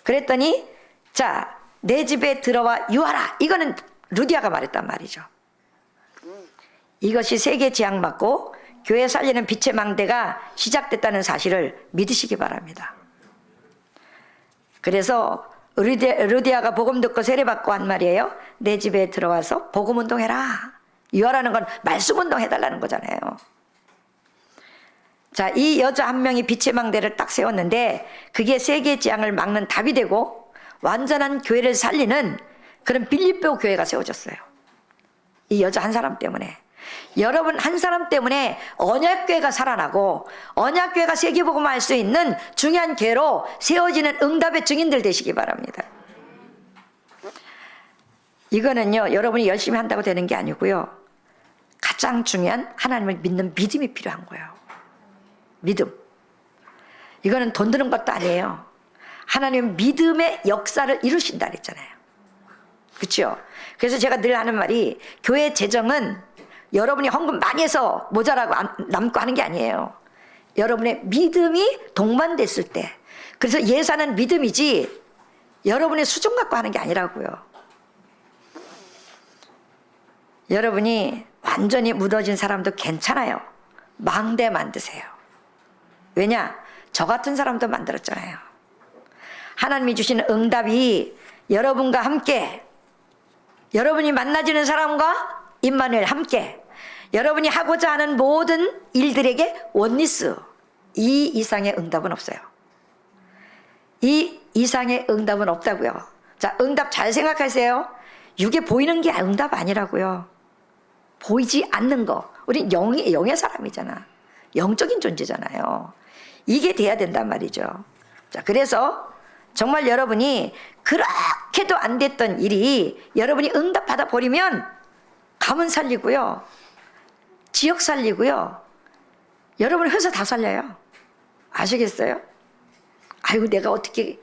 그랬더니 자, 내 집에 들어와 유하라. 이거는 루디아가 말했단 말이죠. 이것이 세계 지향받고 교회 살리는 빛의 망대가 시작됐다는 사실을 믿으시기 바랍니다. 그래서 루디아가 복음 듣고 세례받고 한 말이에요. 내 집에 들어와서 복음 운동해라. 유하라는 건 말씀 운동해달라는 거잖아요. 자, 이 여자 한 명이 빛의 망대를 딱 세웠는데 그게 세계 지향을 막는 답이 되고 완전한 교회를 살리는 그런 빌립보 교회가 세워졌어요. 이 여자 한 사람 때문에. 여러분 한 사람 때문에 언약교회가 살아나고 언약교회가 세계복음화 할 수 있는 중요한 교회로 세워지는 응답의 증인들 되시기 바랍니다. 이거는요, 여러분이 열심히 한다고 되는 게 아니고요, 가장 중요한 하나님을 믿는 믿음이 필요한 거예요. 믿음. 이거는 돈 드는 것도 아니에요. 하나님은 믿음의 역사를 이루신다 그랬잖아요. 그렇죠? 그래서 제가 늘 하는 말이 교회 재정은 여러분이 헌금 많이 해서 모자라고 남고 하는 게 아니에요. 여러분의 믿음이 동반됐을 때. 그래서 예산은 믿음이지 여러분의 수준 갖고 하는 게 아니라고요. 여러분이 완전히 무너진 사람도 괜찮아요. 망대 만드세요. 왜냐? 저 같은 사람도 만들었잖아요. 하나님이 주시는 응답이 여러분과 함께, 여러분이 만나지는 사람과 임마누엘 함께, 여러분이 하고자 하는 모든 일들에게 원리스, 이 이상의 응답은 없어요. 이 이상의 응답은 없다고요. 자, 응답 잘 생각하세요. 이게 보이는 게 응답 아니라고요. 보이지 않는 거. 우린 영의 사람이잖아. 영적인 존재잖아요. 이게 돼야 된단 말이죠. 자, 그래서 정말 여러분이 그렇게도 안 됐던 일이 여러분이 응답 받아 버리면 가문 살리고요, 지역 살리고요, 여러분 회사 다 살려요. 아시겠어요? 아이고 내가 어떻게,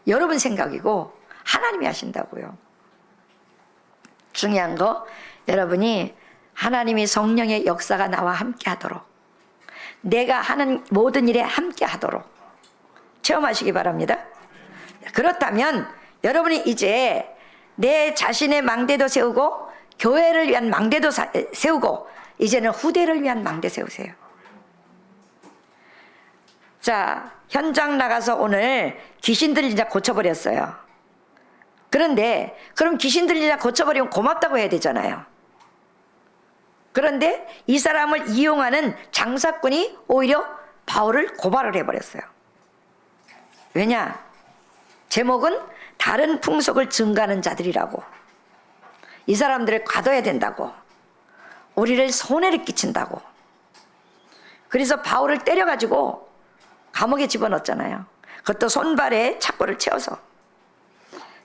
여러분 생각이고 하나님이 하신다고요. 중요한 거, 여러분이 하나님이 성령의 역사가 나와 함께 하도록, 내가 하는 모든 일에 함께 하도록 체험하시기 바랍니다. 그렇다면 여러분이 이제 내 자신의 망대도 세우고 교회를 위한 망대도 세우고 이제는 후대를 위한 망대 세우세요. 자, 현장 나가서 오늘 귀신 들리자 고쳐버렸어요. 그런데 그럼 귀신 들리자 고쳐버리면 고맙다고 해야 되잖아요. 그런데 이 사람을 이용하는 장사꾼이 오히려 바울을 고발을 해버렸어요. 왜냐? 제목은 다른 풍속을 증가하는 자들이라고. 이 사람들을 가둬야 된다고. 우리를 손해를 끼친다고. 그래서 바울을 때려가지고 감옥에 집어넣었잖아요. 그것도 손발에 착고를 채워서.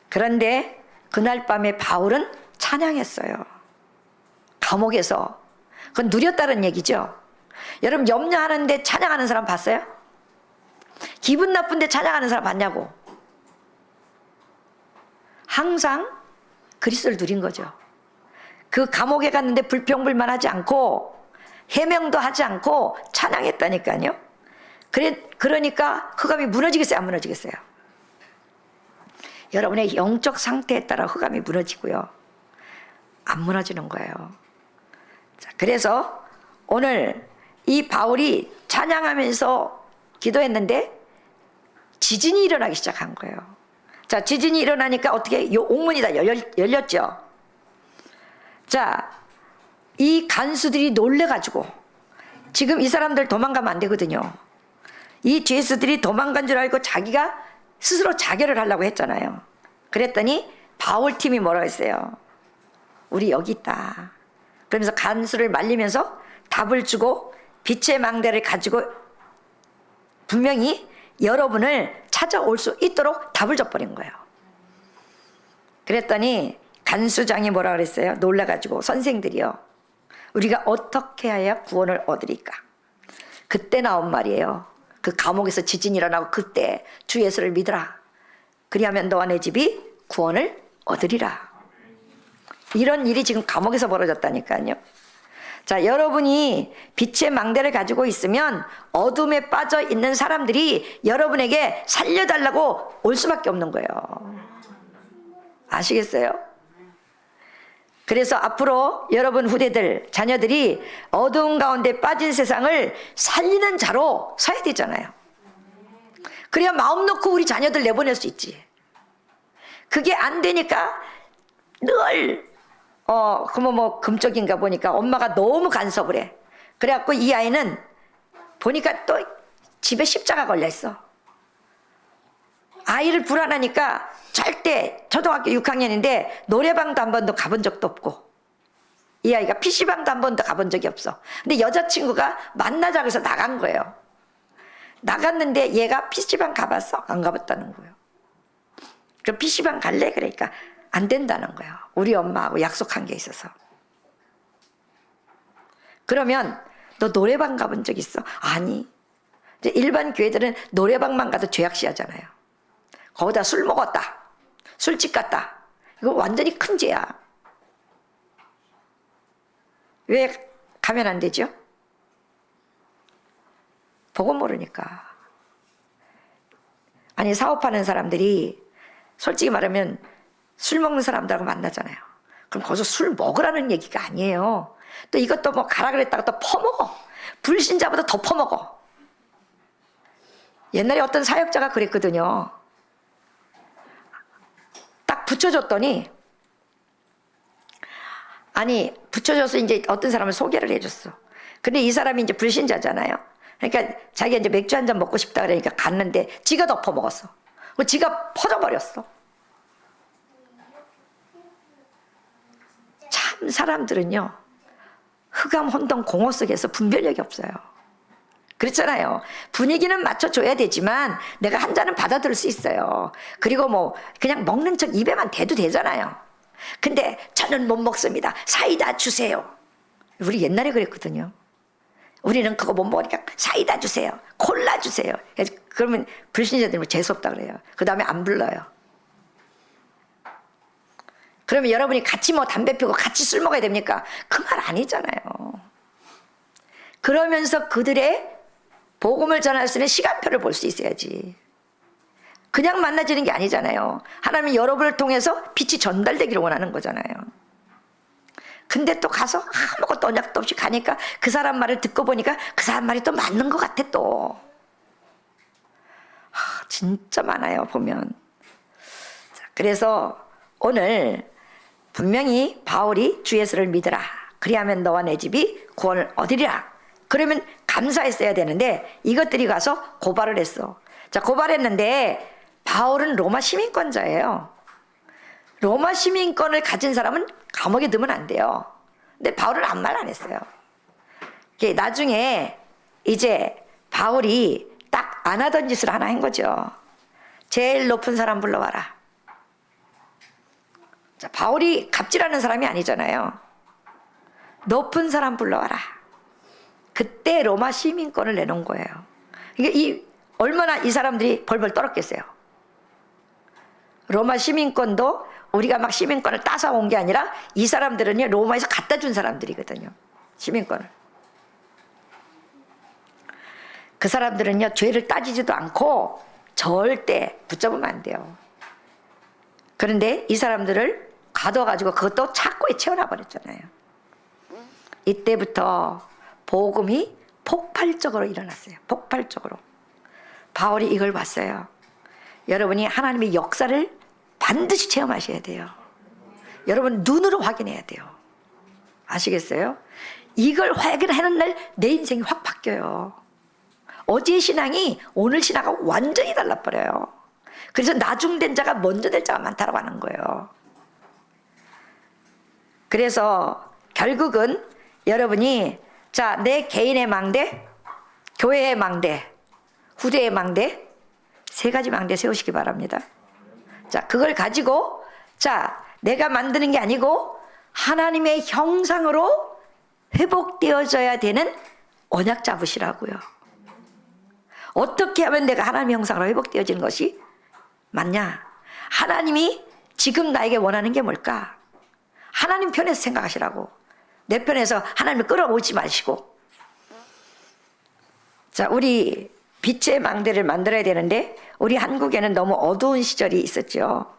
그런데 그날 밤에 바울은 찬양했어요. 감옥에서. 그건 누렸다는 얘기죠. 여러분 염려하는데 찬양하는 사람 봤어요? 기분 나쁜데 찬양하는 사람 봤냐고. 항상 그리스도를 누린 거죠. 그 감옥에 갔는데 불평불만하지 않고 해명도 하지 않고 찬양했다니까요. 그러니까 흑암이 무너지겠어요, 안 무너지겠어요? 여러분의 영적 상태에 따라 흑암이 무너지고요, 안 무너지는 거예요. 자, 그래서 오늘 이 바울이 찬양하면서 기도했는데 지진이 일어나기 시작한 거예요. 자, 지진이 일어나니까 어떻게 요 옥문이 다 열렸죠. 자, 이 간수들이 놀래가지고, 지금 이 사람들 도망가면 안 되거든요. 이 죄수들이 도망간 줄 알고 자기가 스스로 자결을 하려고 했잖아요. 그랬더니 바울 팀이 뭐라고 했어요? 우리 여기 있다. 그러면서 간수를 말리면서 답을 주고 빛의 망대를 가지고 분명히 여러분을 찾아올 수 있도록 답을 줘버린 거예요. 그랬더니 간수장이 뭐라 그랬어요? 놀라가지고, 선생들이요, 우리가 어떻게 해야 구원을 얻으리까? 그때 나온 말이에요. 그 감옥에서 지진이 일어나고 그때 주 예수를 믿으라. 그리하면 너와 내 집이 구원을 얻으리라. 이런 일이 지금 감옥에서 벌어졌다니까요. 자, 여러분이 빛의 망대를 가지고 있으면 어둠에 빠져 있는 사람들이 여러분에게 살려달라고 올 수밖에 없는 거예요. 아시겠어요? 그래서 앞으로 여러분 후대들, 자녀들이 어두운 가운데 빠진 세상을 살리는 자로 서야 되잖아요. 그래야 마음 놓고 우리 자녀들 내보낼 수 있지. 그게 안 되니까 늘 그러면 뭐 금쪽인가 보니까 엄마가 너무 간섭을 해. 그래갖고 이 아이는 보니까 또 집에 십자가 걸려있어. 아이를 불안하니까 절대, 초등학교 6학년인데 노래방도 한 번도 가본 적도 없고, 이 아이가 PC방도 한 번도 가본 적이 없어. 근데 여자친구가 만나자고 해서 나간 거예요. 나갔는데 얘가 PC방 가봤어? 안 가봤다는 거예요. 그럼 PC방 갈래? 그러니까 안 된다는 거예요. 우리 엄마하고 약속한 게 있어서. 그러면 너 노래방 가본 적 있어? 아니. 이제 일반 교회들은 노래방만 가도 죄악시 하잖아요. 거기다 술 먹었다, 술집 갔다, 이거 완전히 큰 죄야. 왜 가면 안 되죠? 보고 모르니까. 아니, 사업하는 사람들이 솔직히 말하면 술 먹는 사람들하고 만나잖아요. 그럼 거기서 술 먹으라는 얘기가 아니에요. 또 이것도 뭐 가라 그랬다가 또 퍼먹어. 불신자보다 더 퍼먹어. 옛날에 어떤 사역자가 그랬거든요. 딱 붙여줬더니, 아니, 붙여줘서 이제 어떤 사람을 소개를 해줬어. 근데 이 사람이 이제 불신자잖아요. 그러니까 자기가 이제 맥주 한 잔 먹고 싶다 그러니까 갔는데 지가 덮어 먹었어. 지가 퍼져버렸어. 참, 사람들은요, 흑암, 혼돈, 공허 속에서 분별력이 없어요. 그렇잖아요. 분위기는 맞춰줘야 되지만 내가 한 잔은 받아들일 수 있어요. 그리고 뭐 그냥 먹는 척 입에만 대도 되잖아요. 근데 저는 못 먹습니다. 사이다 주세요. 우리 옛날에 그랬거든요. 우리는 그거 못 먹으니까 사이다 주세요. 콜라 주세요. 그러면 불신자들이 뭐 재수없다 그래요. 그 다음에 안 불러요. 그러면 여러분이 같이 뭐 담배 피우고 같이 술 먹어야 됩니까? 그 말 아니잖아요. 그러면서 그들의 복음을 전할 수 있는 시간표를 볼 수 있어야지. 그냥 만나지는 게 아니잖아요. 하나님은 여러분을 통해서 빛이 전달되기를 원하는 거잖아요. 근데 또 가서 아무것도 언약도 없이 가니까 그 사람 말을 듣고 보니까 그 사람 말이 또 맞는 것 같아 또. 진짜 많아요 보면. 그래서 오늘 분명히 바울이 주 예수를 믿으라. 그리하면 너와 내 집이 구원을 얻으리라. 그러면 감사했어야 되는데 이것들이 가서 고발을 했어. 자, 고발했는데 바울은 로마 시민권자예요. 로마 시민권을 가진 사람은 감옥에 넣으면 안 돼요. 근데 바울은 아무 말 안 했어요. 나중에 이제 바울이 딱 안 하던 짓을 하나 한 거죠. 제일 높은 사람 불러와라. 자, 바울이 갑질하는 사람이 아니잖아요. 높은 사람 불러와라. 그때 로마 시민권을 내놓은 거예요. 이게 얼마나 이 사람들이 벌벌 떨었겠어요. 로마 시민권도 우리가 막 시민권을 따서 온 게 아니라 이 사람들은요 로마에서 갖다 준 사람들이거든요. 시민권을. 그 사람들은요 죄를 따지지도 않고 절대 붙잡으면 안 돼요. 그런데 이 사람들을 가둬가지고 그것도 착고에 채워놔 버렸잖아요. 이때부터 복음이 폭발적으로 일어났어요. 폭발적으로. 바울이 이걸 봤어요. 여러분이 하나님의 역사를 반드시 체험하셔야 돼요. 여러분 눈으로 확인해야 돼요. 아시겠어요? 이걸 확인하는 날 내 인생이 확 바뀌어요. 어제의 신앙이 오늘 신앙과 완전히 달라버려요. 그래서 나중된 자가 먼저 될 자가 많다고 하는 거예요. 그래서 결국은 여러분이 자, 내 개인의 망대, 교회의 망대, 후대의 망대, 세 가지 망대 세우시기 바랍니다. 자, 그걸 가지고 자, 내가 만드는 게 아니고 하나님의 형상으로 회복되어져야 되는 언약 잡으시라고요. 어떻게 하면 내가 하나님의 형상으로 회복되어지는 것이 맞냐? 하나님이 지금 나에게 원하는 게 뭘까? 하나님 편에서 생각하시라고. 내 편에서 하나님을 끌어오지 마시고. 자, 우리 빛의 망대를 만들어야 되는데 우리 한국에는 너무 어두운 시절이 있었죠.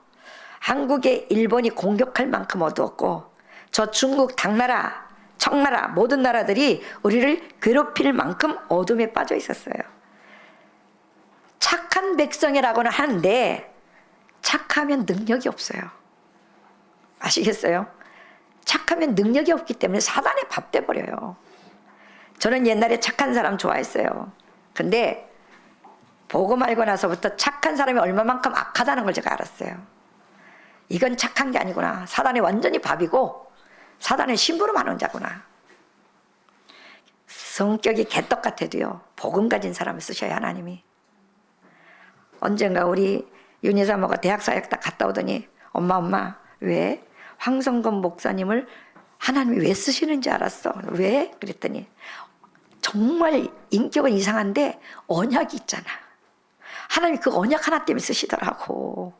한국에 일본이 공격할 만큼 어두웠고 저 중국 당나라, 청나라 모든 나라들이 우리를 괴롭힐 만큼 어둠에 빠져 있었어요. 착한 백성이라고는 하는데 착하면 능력이 없어요. 아시겠어요? 착하면 능력이 없기 때문에 사단의 밥 돼버려요. 저는 옛날에 착한 사람 좋아했어요. 근데 복음 알고 나서부터 착한 사람이 얼마만큼 악하다는 걸 제가 알았어요. 이건 착한 게 아니구나. 사단이 완전히 밥이고 사단의 심부름하는 자구나. 성격이 개떡 같아도요 복음 가진 사람을 쓰셔야 하나님이. 언젠가 우리 윤희 사모가 대학 사역 딱 갔다 오더니 엄마 왜 황성건 목사님을 하나님이 왜 쓰시는지 알았어. 왜? 그랬더니 정말 인격은 이상한데 언약이 있잖아. 하나님이 그 언약 하나 때문에 쓰시더라고.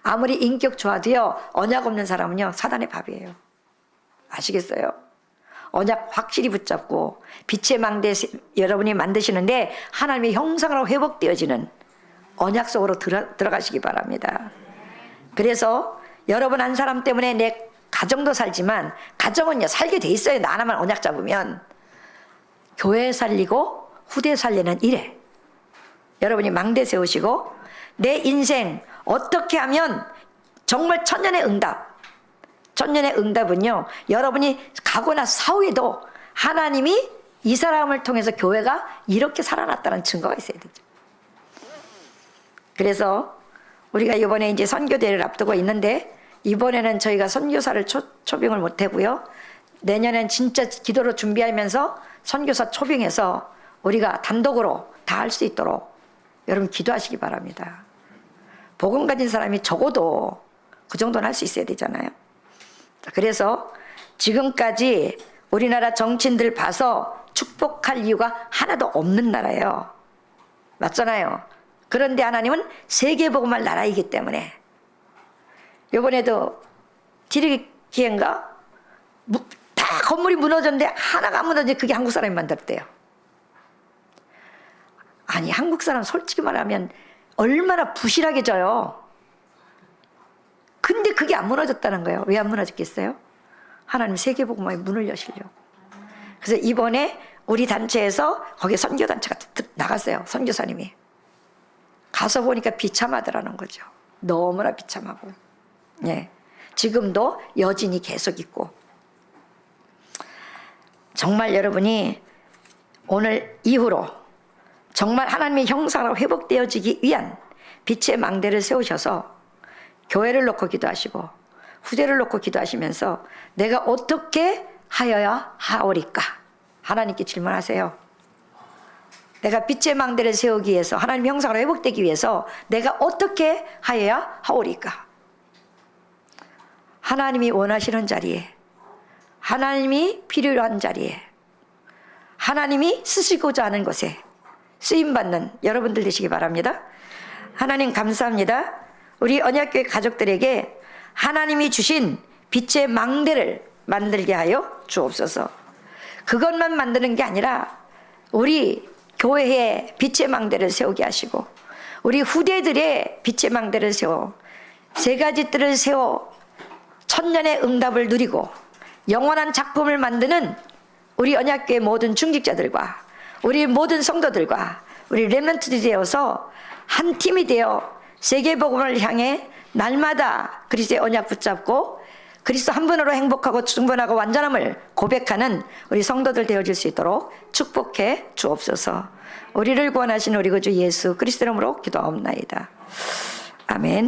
아무리 인격 좋아도요 언약 없는 사람은요 사단의 밥이에요. 아시겠어요? 언약 확실히 붙잡고 빛의 망대 여러분이 만드시는데 하나님의 형상으로 회복되어지는 언약 속으로 들어가시기 바랍니다. 그래서 여러분 한 사람 때문에 내 가정도 살지만 가정은요 살게 돼 있어요. 나 하나만 언약 잡으면. 교회 살리고 후대 살리는 일에 여러분이 망대 세우시고 내 인생 어떻게 하면 정말 천년의 응답은요 여러분이 가고 나서 사후에도 하나님이 이 사람을 통해서 교회가 이렇게 살아났다는 증거가 있어야 되죠. 그래서 우리가 이번에 이제 선교대회를 앞두고 있는데 이번에는 저희가 선교사를 초빙을 못하고요. 내년엔 진짜 기도로 준비하면서 선교사 초빙해서 우리가 단독으로 다 할 수 있도록 여러분 기도하시기 바랍니다. 복음 가진 사람이 적어도 그 정도는 할 수 있어야 되잖아요. 그래서 지금까지 우리나라 정치인들 봐서 축복할 이유가 하나도 없는 나라예요. 맞잖아요. 그런데 하나님은 세계복음할 나라이기 때문에 이번에도 디르기엔가 다 건물이 무너졌는데 하나가 안 무너졌는데 그게 한국 사람이 만들었대요. 아니 한국 사람 솔직히 말하면 얼마나 부실하게 져요. 근데 그게 안 무너졌다는 거예요. 왜 안 무너졌겠어요? 하나님 세계복음화의 문을 여시려고. 그래서 이번에 우리 단체에서 거기에 선교단체가 나갔어요. 선교사님이. 가서 보니까 비참하더라는 거죠. 너무나 비참하고. 예. 지금도 여진이 계속 있고. 정말 여러분이 오늘 이후로 정말 하나님의 형상으로 회복되어지기 위한 빛의 망대를 세우셔서 교회를 놓고 기도하시고 후대를 놓고 기도하시면서 내가 어떻게 하여야 하오리까? 하나님께 질문하세요. 내가 빛의 망대를 세우기 위해서 하나님의 형상으로 회복되기 위해서 내가 어떻게 하여야 하오리까? 하나님이 원하시는 자리에 하나님이 필요로 한 자리에 하나님이 쓰시고자 하는 것에 쓰임받는 여러분들 되시기 바랍니다. 하나님 감사합니다. 우리 언약교회 가족들에게 하나님이 주신 빛의 망대를 만들게 하여 주옵소서. 그것만 만드는 게 아니라 우리 교회에 빛의 망대를 세우게 하시고 우리 후대들의 빛의 망대를 세워 세 가지 뜰을 세워 천년의 응답을 누리고 영원한 작품을 만드는 우리 언약교회 모든 중직자들과 우리 모든 성도들과 우리 렘넌트들이 되어서 한 팀이 되어 세계복음을 향해 날마다 그리스도의 언약 붙잡고 그리스도 한 분으로 행복하고 충분하고 완전함을 고백하는 우리 성도들 되어줄 수 있도록 축복해 주옵소서. 우리를 구원하신 우리 구주 예수 그리스도 이름으로 기도하옵나이다. 아멘.